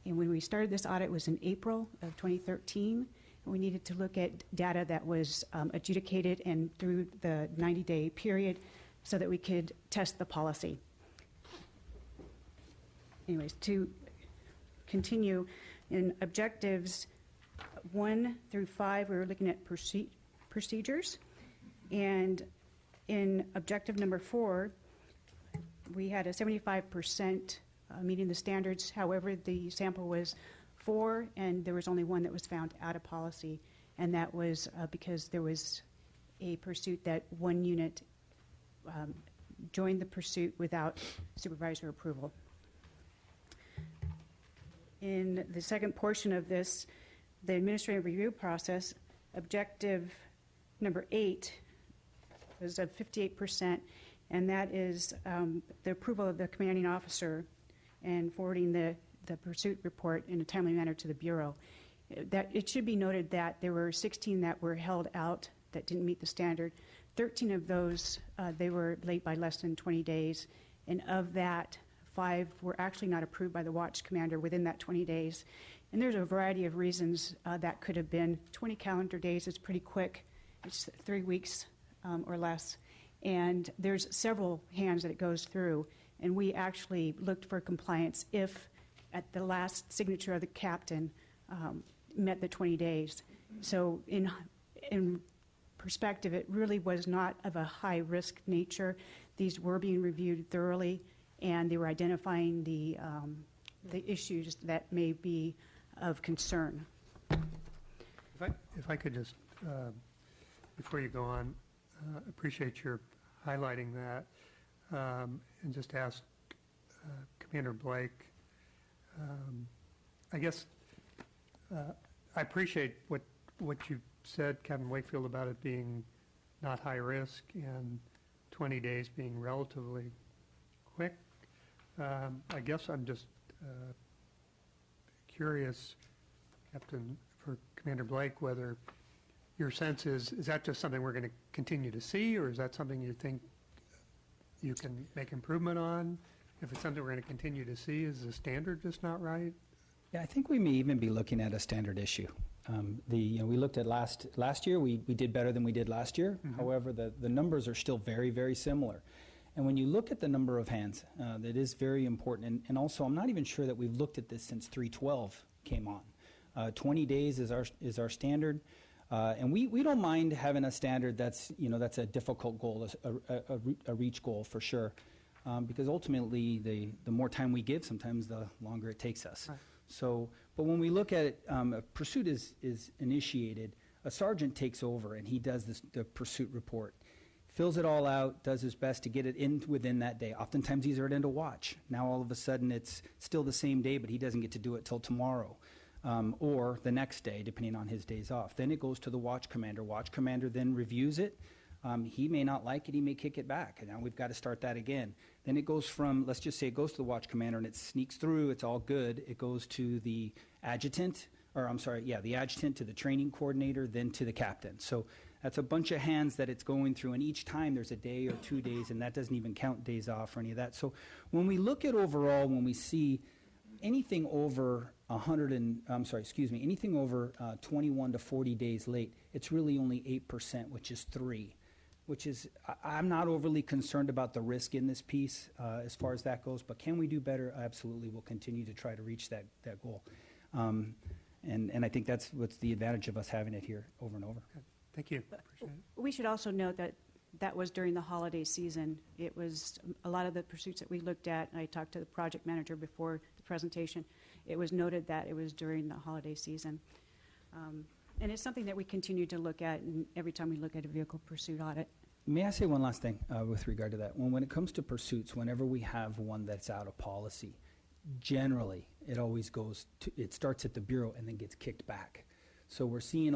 And when we started this audit, it was in April of 2013. And we needed to look at data that was adjudicated and through the 90-day period so that we could test the policy. Anyways, to continue, in objectives 1 through 5, we were looking at procedures. And in objective number 4, we had a 75% meeting the standards. However, the sample was 4, and there was only 1 that was found out of policy, and that was because there was a pursuit that 1 unit joined the pursuit without supervisor approval. In the second portion of this, the administrative review process, objective number 8 was of 58%, and that is the approval of the commanding officer and forwarding the pursuit report in a timely manner to the Bureau. That it should be noted that there were 16 that were held out that didn't meet the standard. 13 of those, they were late by less than 20 days, and of that, 5 were actually not approved by the watch commander within that 20 days. And there's a variety of reasons that could have been. 20 calendar days is pretty quick. It's 3 weeks or less. And there's several hands that it goes through. And we actually looked for compliance if at the last signature of the captain met the 20 days. So in perspective, it really was not of a high-risk nature. These were being reviewed thoroughly, and they were identifying the issues that may be of concern. If I could just, before you go on, appreciate your highlighting that, and just ask Commander Blake, I guess I appreciate what you said, Captain Wakefield, about it being not high risk and 20 days being relatively quick. I guess I'm just curious, Captain, for Commander Blake, whether your sense is that just something we're going to continue to see, or is that something you think you can make improvement on? If it's something we're going to continue to see, is the standard just not right? Yeah, I think we may even be looking at a standard issue. We looked at last year, we did better than we did last year. Mm-hmm. However, the numbers are still very, very similar. And when you look at the number of hands, that is very important. And also, I'm not even sure that we've looked at this since 312 came on. 20 days is our standard. And we don't mind having a standard that's a difficult goal, a reach goal for sure. Because ultimately, the more time we give, sometimes the longer it takes us. Right. So, but when we look at it, a pursuit is initiated, a sergeant takes over and he does the pursuit report, fills it all out, does his best to get it in within that day. Oftentimes he's already into watch. Now all of a sudden it's still the same day, but he doesn't get to do it till tomorrow. Or the next day, depending on his days off. Then it goes to the watch commander. Watch commander then reviews it. He may not like it, he may kick it back. And now we've got to start that again. Then it goes from, let's just say it goes to the watch commander and it sneaks through, it's all good. It goes to the adjutant, the adjutant to the training coordinator, then to the captain. So that's a bunch of hands that it's going through, and each time there's a day or 2 days, and that doesn't even count days off or any of that. So when we look at overall, when we see anything over anything over 21 to 40 days late, it's really only 8%, which is 3. Which is, I'm not overly concerned about the risk in this piece as far as that goes, but can we do better? Absolutely, we'll continue to try to reach that goal. And I think that's what's the advantage of us having it here over and over. Okay. Thank you. Appreciate it. We should also note that that was during the holiday season. It was a lot of the pursuits that we looked at, and I talked to the project manager before the presentation. It was noted that it was during the holiday season. And it's something that we continue to look at, and every time we look at a vehicle pursuit audit. May I say one last thing with regard to that? When it comes to pursuits, whenever we have one that's out of policy, generally it always goes to, it starts at the bureau and then gets kicked back. So we're seeing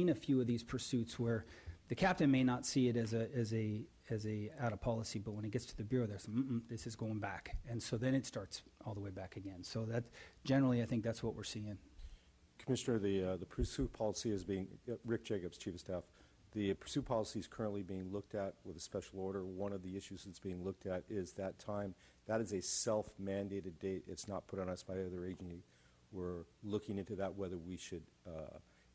a few of these pursuits where the captain may not see it as a out of policy, but when it gets to the bureau, there's this is going back, and so then it starts all the way back again. So that generally, I think that's what we're seeing. Commissioner, the pursuit policy is being, Rick Jacobs, Chief of Staff, the pursuit policy is currently being looked at with a special order. One of the issues that's being looked at is that time. That is a self-mandated date. It's not put on us by either agency. We're looking into that, whether we should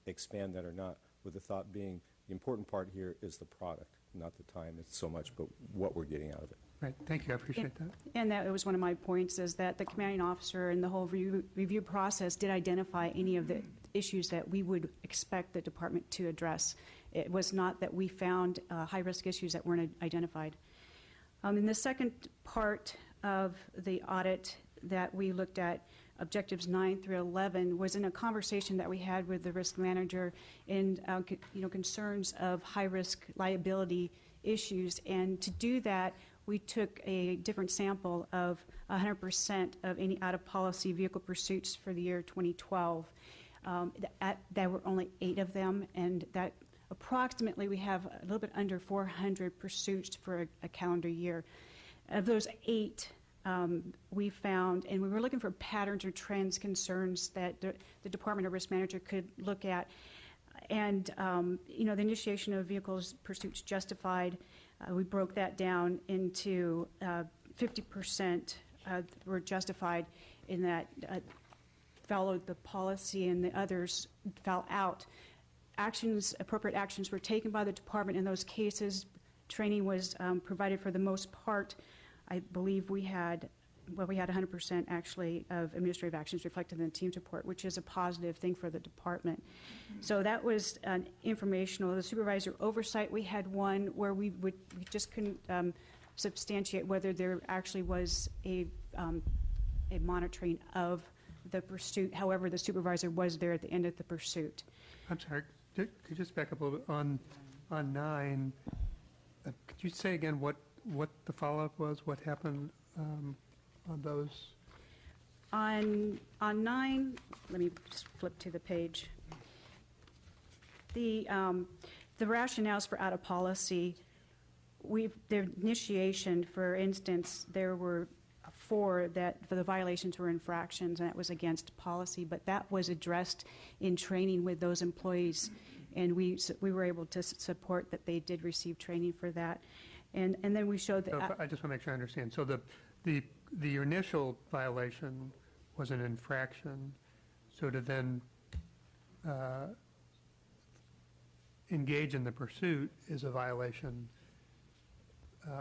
expand that or not, with the thought being the important part here is the product, not the time. It's so much, but what we're getting out of it. Right, thank you, I appreciate that. And that was one of my points, is that the commanding officer and the whole review process did identify any of the issues that we would expect the department to address. It was not that we found high-risk issues that weren't identified. In the second part of the audit that we looked at, objectives 9 through 11, was in a conversation that we had with the risk manager and concerns of high-risk liability issues. And to do that, we took a different sample of 100% of any out-of-policy vehicle pursuits for the year 2012. There were only 8 of them, and that approximately we have a little bit under 400 pursuits for a calendar year. Of those 8, we found, and we were looking for patterns or trends, concerns that the Department of Risk Manager could look at. And, the initiation of vehicles pursuits justified, we broke that down into 50% were justified in that followed the policy, and the others fell out. Appropriate actions were taken by the department in those cases. Training was provided for the most part. I believe we had 100% actually of administrative actions reflected in the team's report, which is a positive thing for the department. So that was informational. The supervisor oversight, we had one where we just couldn't substantiate whether there actually was a monitoring of the pursuit. However, the supervisor was there at the end of the pursuit. I'm sorry, could you just back up a little bit on 9? Could you say again what the follow-up was? What happened on those? On 9, let me just flip to the page. The rationales for out of policy, the initiation, for instance, there were 4 that for the violations were infractions, and that was against policy, but that was addressed in training with those employees, and we were able to support that they did receive training for that. And then we showed that. So I just want to make sure I understand. So the initial violation was an infraction. So to then engage in the pursuit is a violation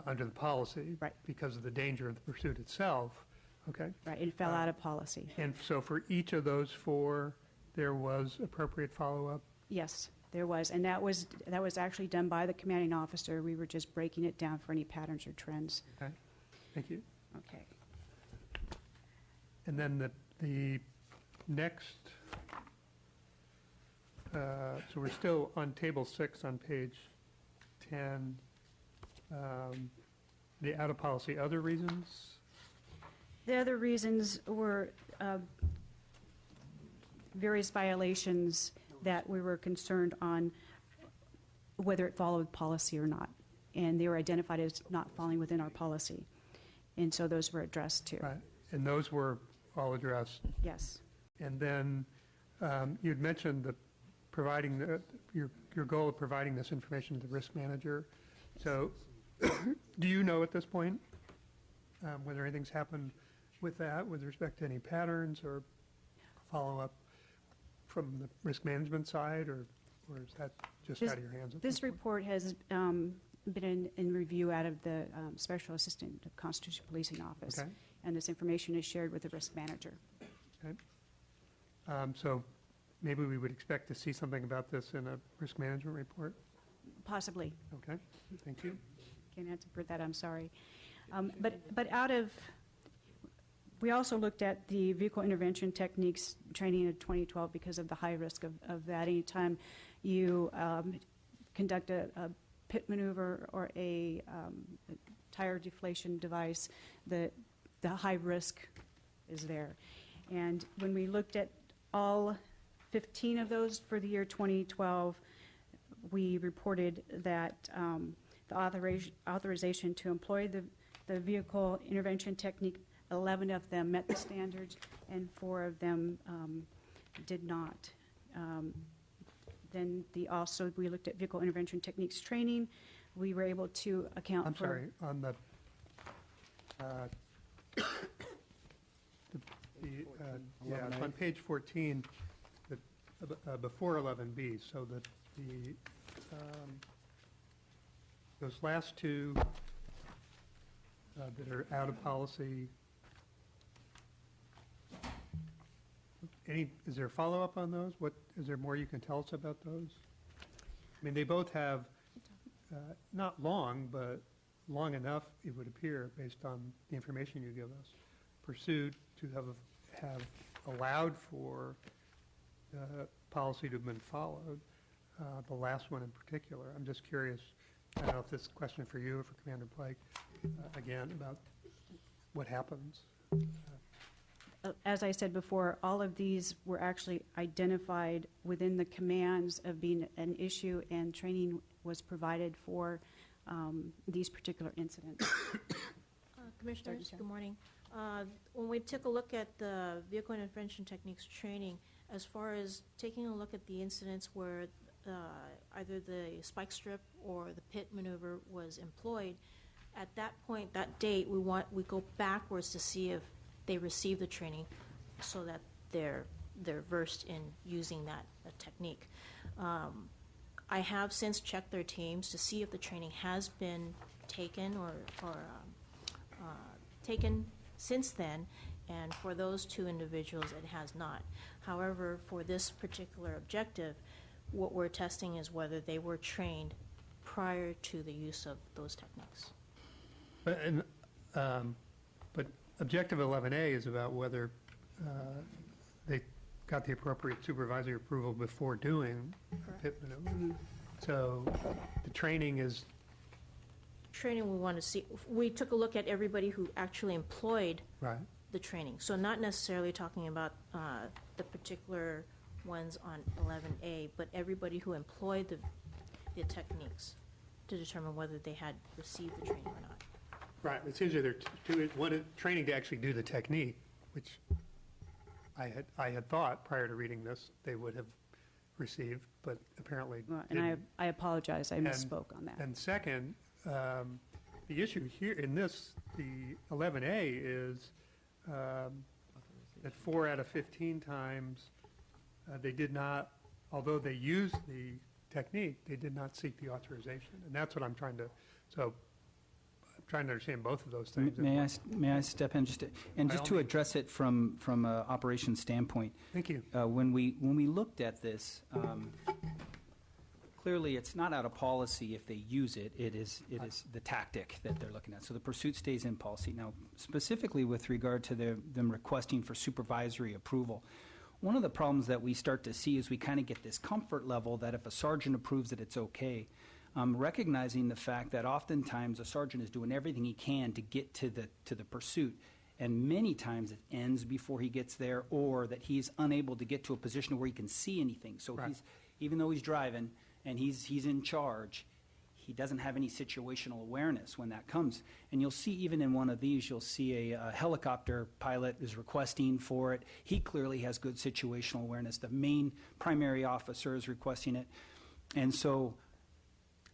under the policy, right? Because of the danger of the pursuit itself. Okay. Right. It fell out of policy. And so for each of those 4, there was appropriate follow-up. Yes. There was, and that was actually done by the commanding officer. We were just breaking it down for any patterns or trends. Okay, thank you. Okay. And then the next, so we're still on table 6 on page 10. The out of policy other reasons? The other reasons were various violations that we were concerned on whether it followed policy or not. And they were identified as not falling within our policy. And so those were addressed too. Right. And those were all addressed? Yes. And then you'd mentioned providing your goal of providing this information to the risk manager. So do you know at this point whether anything's happened with that with respect to any patterns or follow-up from the risk management side, or is that just out of your hands? This report has been in review out of the Special Assistant of Constitutional Policing Office, okay. And this information is shared with the risk manager. Okay. So maybe we would expect to see something about this in a risk management report? Possibly. Okay, thank you. Can't answer for that, I'm sorry. But we also looked at the vehicle intervention techniques training in 2012 because of the high risk of that. Anytime you conduct a pit maneuver or a tire deflation device, the high risk is there. And when we looked at all 15 of those for the year 2012, we reported that the authorization to employ the vehicle intervention technique, 11 of them met the standards and 4 of them did not. Then we looked at vehicle intervention techniques training. We were able to account I'm for... sorry, on the it's on page 14, before 11B, so that those last two that are out of policy, is there a follow-up on those? Is there more you can tell us about those? I mean, they both have, not long, but long enough, it would appear, based on the information you give us, pursued to have allowed for policy to have been followed, the last one in particular. I'm just curious, I don't know if this is a question for you or for Commander Pike, again, about what happens. As I said before, all of these were actually identified within the commands of being an issue, and training was provided for these particular incidents. Commissioners, good morning. When we took a look at the vehicle intervention techniques training, as far as taking a look at the incidents where either the spike strip or the pit maneuver was employed, at that point, that date, we go backwards to see if they receive the training so that they're versed in using that technique. I have since checked their teams to see if the training has been taken or taken since then, and for those 2 individuals it has not. However, for this particular objective, what we're testing is whether they were trained prior to the use of those techniques. But Objective 11A is about whether they got the appropriate supervisory approval before doing pit maneuver. So the training is... Training we want to see. We took a look at everybody who actually employed the training. So not necessarily talking about the particular ones on 11A, but everybody who employed the techniques to determine whether they had received the training or not. Right. It seems that there are one training to actually do the technique, which I had thought prior to reading this they would have received, but apparently and I apologize, I misspoke on that. And second, the issue here in this, the 11A is that 4 out of 15 times they did not, although they used the technique, they did not seek the authorization. And that's what I'm trying to, so I'm trying to understand both of those things. May I step in just to address it from an operations standpoint? Thank you. When we looked at this, clearly it's not out of policy if they use it. It is the tactic that they're looking at. So the pursuit stays in policy. Now, specifically with regard to them requesting for supervisory approval, one of the problems that we start to see is we kind of get this comfort level that if a sergeant approves it, it's okay. Recognizing the fact that oftentimes a sergeant is doing everything he can to get to the pursuit, and many times it ends before he gets there, or that he's unable to get to a position where he can see anything. So even though he's driving and he's in charge, he doesn't have any situational awareness when that comes. And you'll see even in one of these, you'll see a helicopter pilot is requesting for it. He clearly has good situational awareness. The main primary officer is requesting it. And so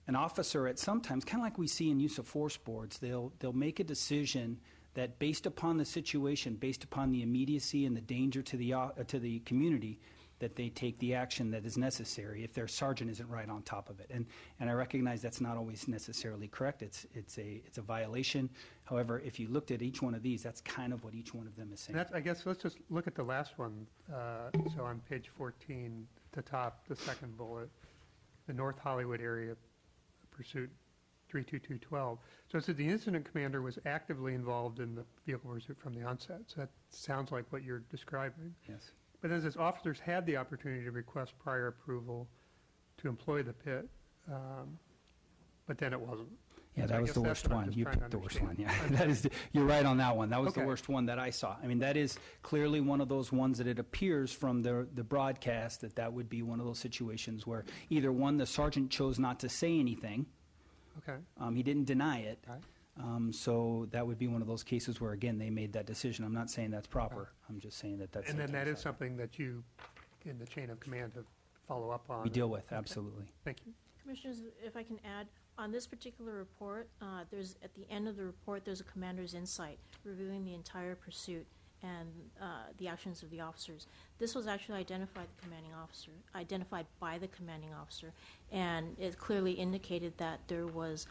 an officer at sometimes, kind of like we see in use of force boards, they'll make a decision that based upon the situation, based upon the immediacy and the danger to the community, that they take the action that is necessary if their sergeant isn't right on top of it. And I recognize that's not always necessarily correct. It's a violation. However, if you looked at each one of these, that's kind of what each one of them is saying. I guess let's just look at the last one. So on page 14, at the top, the second bullet, the North Hollywood area pursuit 32212. So it says the incident commander was actively involved in the vehicle pursuit from the onset. So that sounds like what you're describing. Yes. But then it says officers had the opportunity to request prior approval to employ the pit. but then it wasn't. Yeah, So that I was guess the that's worst what I'm one. just You trying to picked the worst one, yeah. understand. That is, you're right on that one. That was the Okay. worst one that I saw. I mean, that is clearly one of those ones that it appears from the broadcast that would be one of those situations where either one, the sergeant chose not to say anything. Okay. He didn't deny it. Right. So that would be one of those cases where, again, they made that decision. I'm not saying that's proper. I'm just saying that that's. And then sometimes that is something that you, in the chain of command, have follow up on. we deal with, Okay. absolutely. Thank you. Commissioners, if I can add, on this particular report, there's, at the end of the report, there's a commander's insight reviewing the entire pursuit and the actions of the officers. This was actually identified by the commanding officer, and it clearly indicated that there was,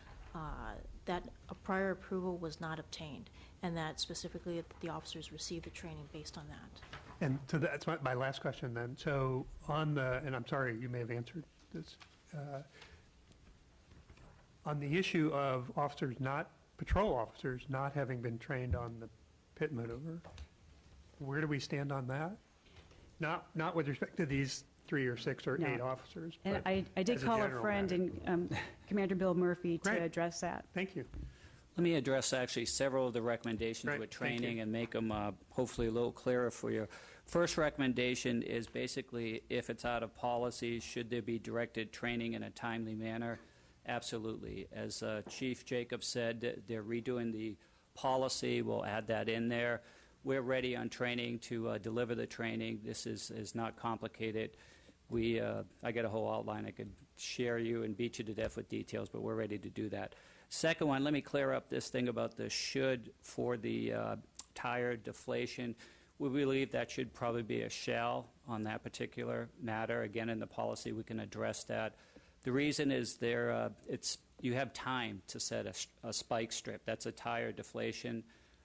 that a prior approval was not obtained, and that specifically the officers received the training based on that. And so that's my last question then. So on the, and I'm sorry, you may have answered this, on the issue of officers not, patrol officers not having been trained on the pit maneuver, where do we stand on that? Not with respect to these 3 or 6 or No. 8 officers. And but I did as call a general friend matter. and Commander Bill Murphy to Great. address that. Thank you. Let me address actually several of the recommendations Right, with thank you. training and make them hopefully a little clearer for you. First recommendation is basically if it's out of policy, should there be directed training in a timely manner? Absolutely. As Chief Jacobs said, they're redoing the policy. We'll add that in there. We're ready on training to deliver the training. This is not complicated. I got a whole outline I could share you and beat you to death with details, but we're ready to do that. Second one, let me clear up this thing about the should for the tire deflation. We believe that should probably be a shall on that particular matter. Again, in the policy, we can address that. The reason is you have time to set a spike strip. That's a tire deflation.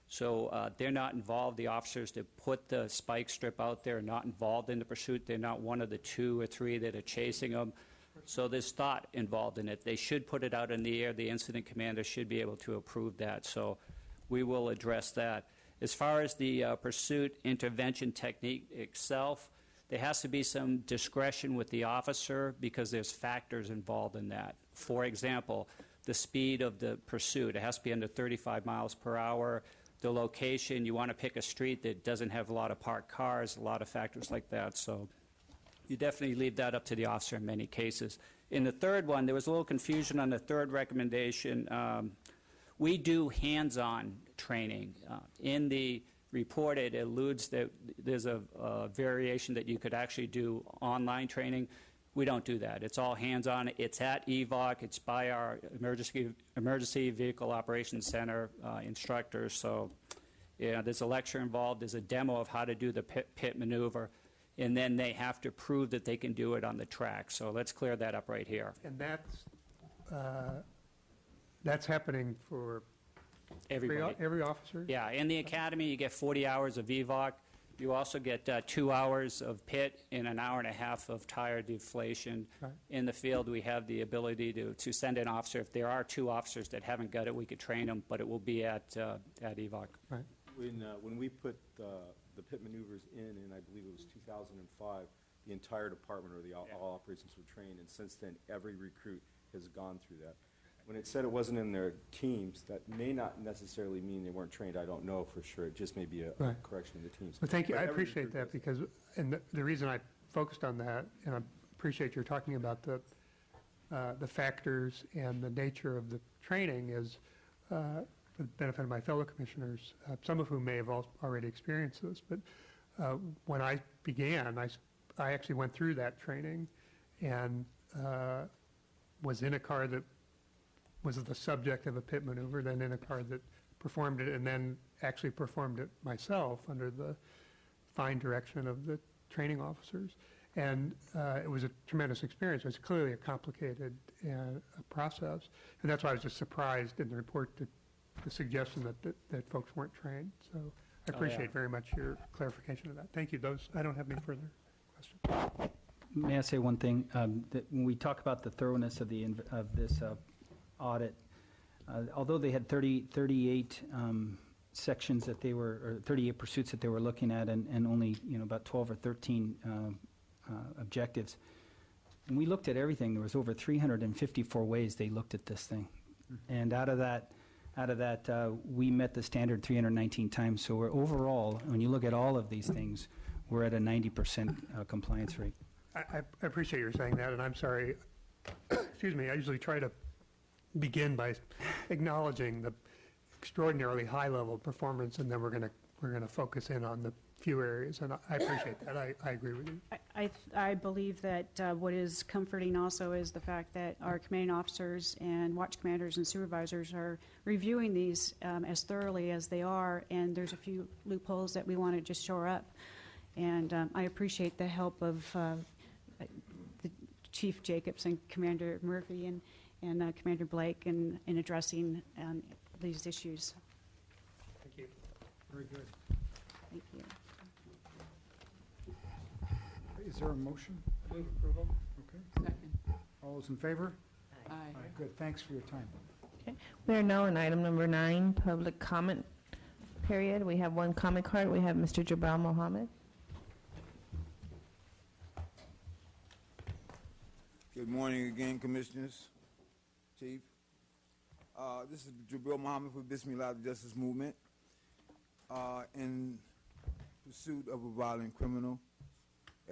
So they're not involved. The officers that put the spike strip out there are not involved in the pursuit. They're not one of the 2 or 3 that are chasing them. So there's thought involved in it. They should put it out in the air. The incident commander should be able to approve that. So we will address that. As far as the pursuit intervention technique itself, there has to be some discretion with the officer because there's factors involved in that. For example, the speed of the pursuit. It has to be under 35 miles per hour. The location, you want to pick a street that doesn't have a lot of parked cars, a lot of factors like that. So you definitely leave that up to the officer in many cases. In the third one, there was a little confusion on the third recommendation. We do hands-on training. In the report, it alludes that there's a variation that you could actually do online training. We don't do that. It's all hands-on. It's at EVOC. It's by our Emergency Vehicle Operations Center instructors. So, yeah, there's a lecture involved. There's a demo of how to do the pit maneuver. And then they have to prove that they can do it on the track. So let's clear that up right here. And that's happening for Everybody. every officer? Yeah, in the academy, you get 40 hours of EVOC. You also get 2 hours of pit and an hour and a half of tire deflation. Right. In the field, we have the ability to send an officer. If there are 2 officers that haven't got it, we could train them, but it will be at EVOC. Right. When we put the pit maneuvers in I believe it was 2005, the entire department or all operations were trained, and since then, every recruit has gone through that. When it said it wasn't in their teams, that may not necessarily mean they weren't trained. I don't know for sure. It just may be a Right. correction in the teams. Well, thank you. But I every appreciate recruit that because, and the reason I focused on that, and I appreciate you're talking about the factors and the nature of the training is, for the benefit of my fellow commissioners, some of whom may have already experienced this, but when I began, I actually went through that training and was in a car that was the subject of a pit maneuver, then in a car that performed it, and then actually performed it myself under the fine direction of the training officers. And it was a tremendous experience. It was clearly a complicated process. And that's why I was just surprised in the report that the suggestion that folks weren't trained. So I appreciate very much your clarification of that. Thank you. I don't have any further questions. May I say one thing? That when we talk about the thoroughness of this audit, although they had 38 sections that they were, or 38 pursuits that they were looking at, and only about 12 or 13 objectives, when we looked at everything, there was over 354 ways they looked at this thing. And out of that, we met the standard 319 times. So we're overall, when you look at all of these things, we're at a 90% compliance rate. I appreciate your saying that, and I'm sorry, excuse me, I usually try to begin by acknowledging the extraordinarily high level of performance, and then we're going to focus in on the few areas, and I appreciate that. I agree with you. I believe that what is comforting also is the fact that our commanding officers and watch commanders and supervisors are reviewing these as thoroughly as they are, and there's a few loopholes that we want to just shore up. And I appreciate the help of the Chief Jacobs and Commander Murphy and Commander Blake in addressing these issues. Thank you. Very good. Thank you. Is there a motion? Move approval. Okay. Second. All those in favor? Aye. Good, thanks for your time. Okay. We are now on item number 9, public comment period. We have one comment card. We have Mr. Jabal Mohammed. Good morning again, Commissioners, Chief. This is Jabril Muhammad for Bismillah the Justice Movement. In pursuit of a violent criminal,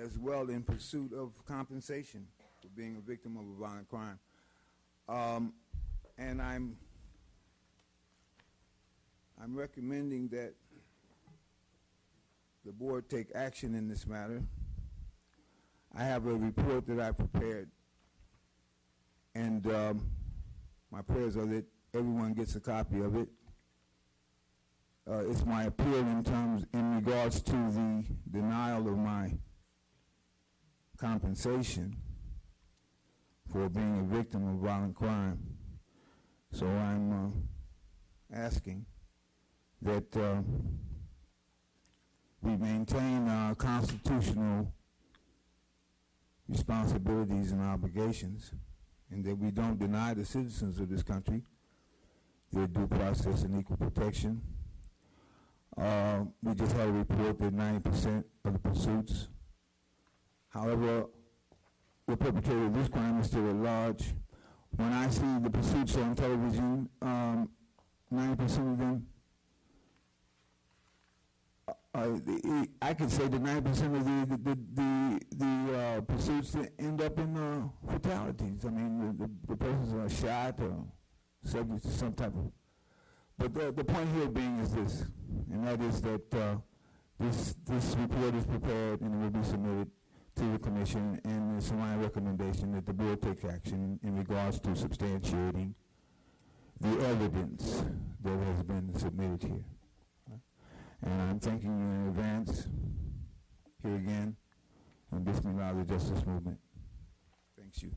as well in pursuit of compensation for being a victim of a violent crime. And I'm recommending that the board take action in this matter. I have a report that I prepared, and my prayers are that everyone gets a copy of it. It's my appeal in regards to the denial of my compensation for being a victim of violent crime. So I'm asking that we maintain our constitutional responsibilities and obligations, and that we don't deny the citizens of this country their due process and equal protection. We just had a report that 90% of the pursuits, however, the perpetrator of this crime is still at large. When I see the pursuits on television, 90% of them, I could say that 90% of the pursuits that end up in fatalities. I mean, the persons are shot or subject to some type of. But the point here being is this, and that is that this report is prepared and it will be submitted to the commission, and it's my recommendation that the board take action in regards to substantiating the evidence that has been submitted here. And I'm thanking you in advance here again on Bismillah the Justice Movement. Thanks you.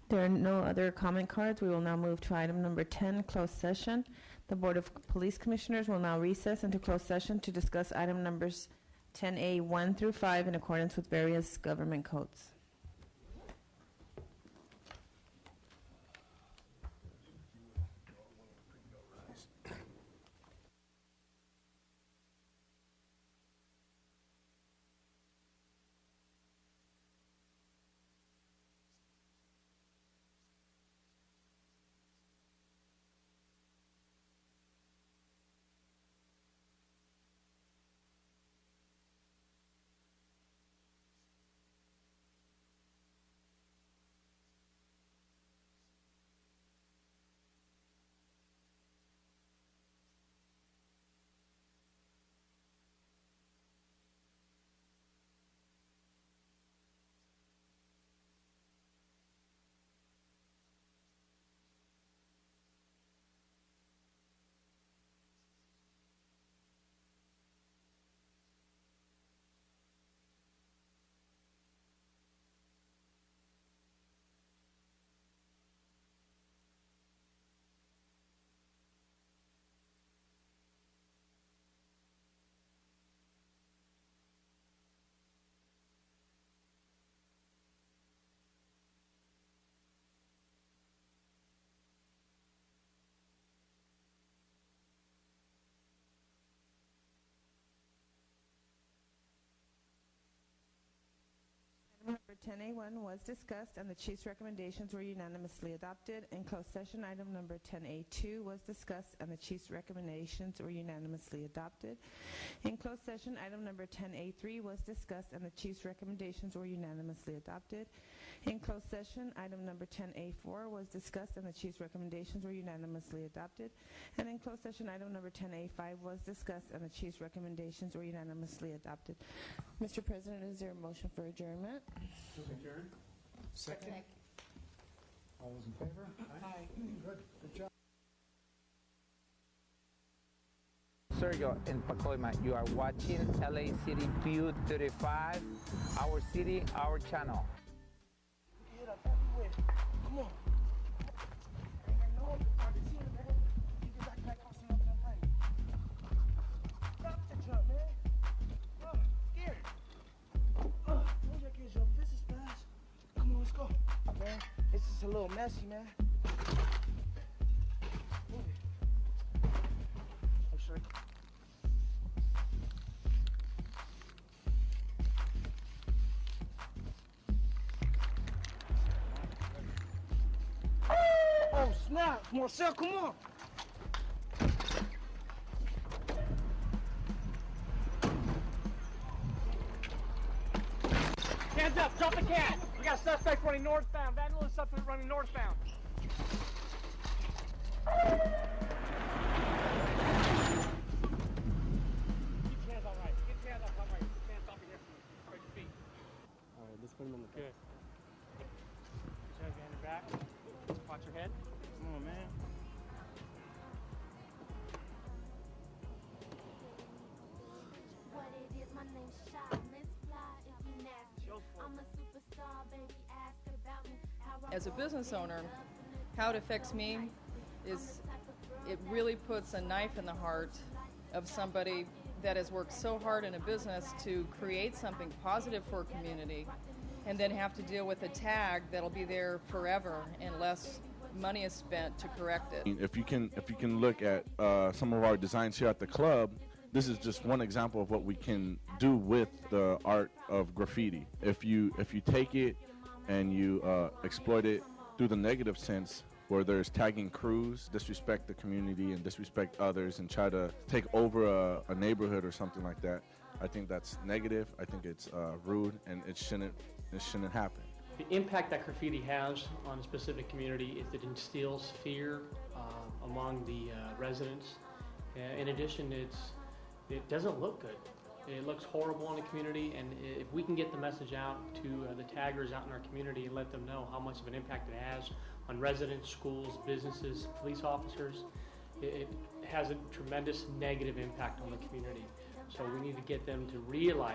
There are no other comment cards. We will now move to item number 10, closed session. The Board of Police Commissioners will now recess into closed session to discuss item numbers 10A 1 through 5 in accordance with various government codes. 10A1 was discussed, and the chief's recommendations were unanimously adopted. In closed session, item number 10A2 was discussed, and the chief's recommendations were unanimously adopted. In closed session, item number 10A3 was discussed, and the chief's recommendations were unanimously adopted. In closed session, item number 10A4 was discussed, and the chief's recommendations were unanimously adopted. And in closed session, item number 10A5 was discussed, and the chief's recommendations were unanimously adopted. Mr. President, is there a motion for adjournment? Adjourn. Second. All those in favor? Aye. Good job. Sergio and Pacoima, you are watching LA City View 35, our city, our channel. Get up everywhere. Come on. Ain't got no other team, man. Get your backpack off some other plane. Stop the jump, man. Scared. Told you I can't jump. This is fast. Come on, let's go. Man, it's just a little messy, man. Move it. Oh, sure. Oh, snap. Marcel, come on. Hands up, drop the cat. We got suspect running northbound. Vandalism suspect running northbound. Keep your hands all right. Get your hands up all right. Get your hands off your hips. Spread your feet. All right, let's put him on the Good. Put your hand back. Watch your head. Come on, man. As a business owner, how it affects me is it really puts a knife in the heart of somebody that has worked so hard in a business to create something positive for a community and then have to deal with a tag that'll be there forever unless money is spent to correct it. If you can look at some of our designs here at the club, this is just one example of what we can do with the art of graffiti. If you take it and you exploit it through the negative sense, where there's tagging crews, disrespect the community and disrespect others and try to take over a neighborhood or something like that, I think that's negative. I think it's rude, and it shouldn't happen. The impact that graffiti has on a specific community is it instills fear among the residents. In addition, it doesn't look good. It looks horrible in the community, and if we can get the message out to the taggers out in our community and let them know how much of an impact it has on residents, schools, businesses, police officers, it has a tremendous negative impact on the community. So we need to get them to realize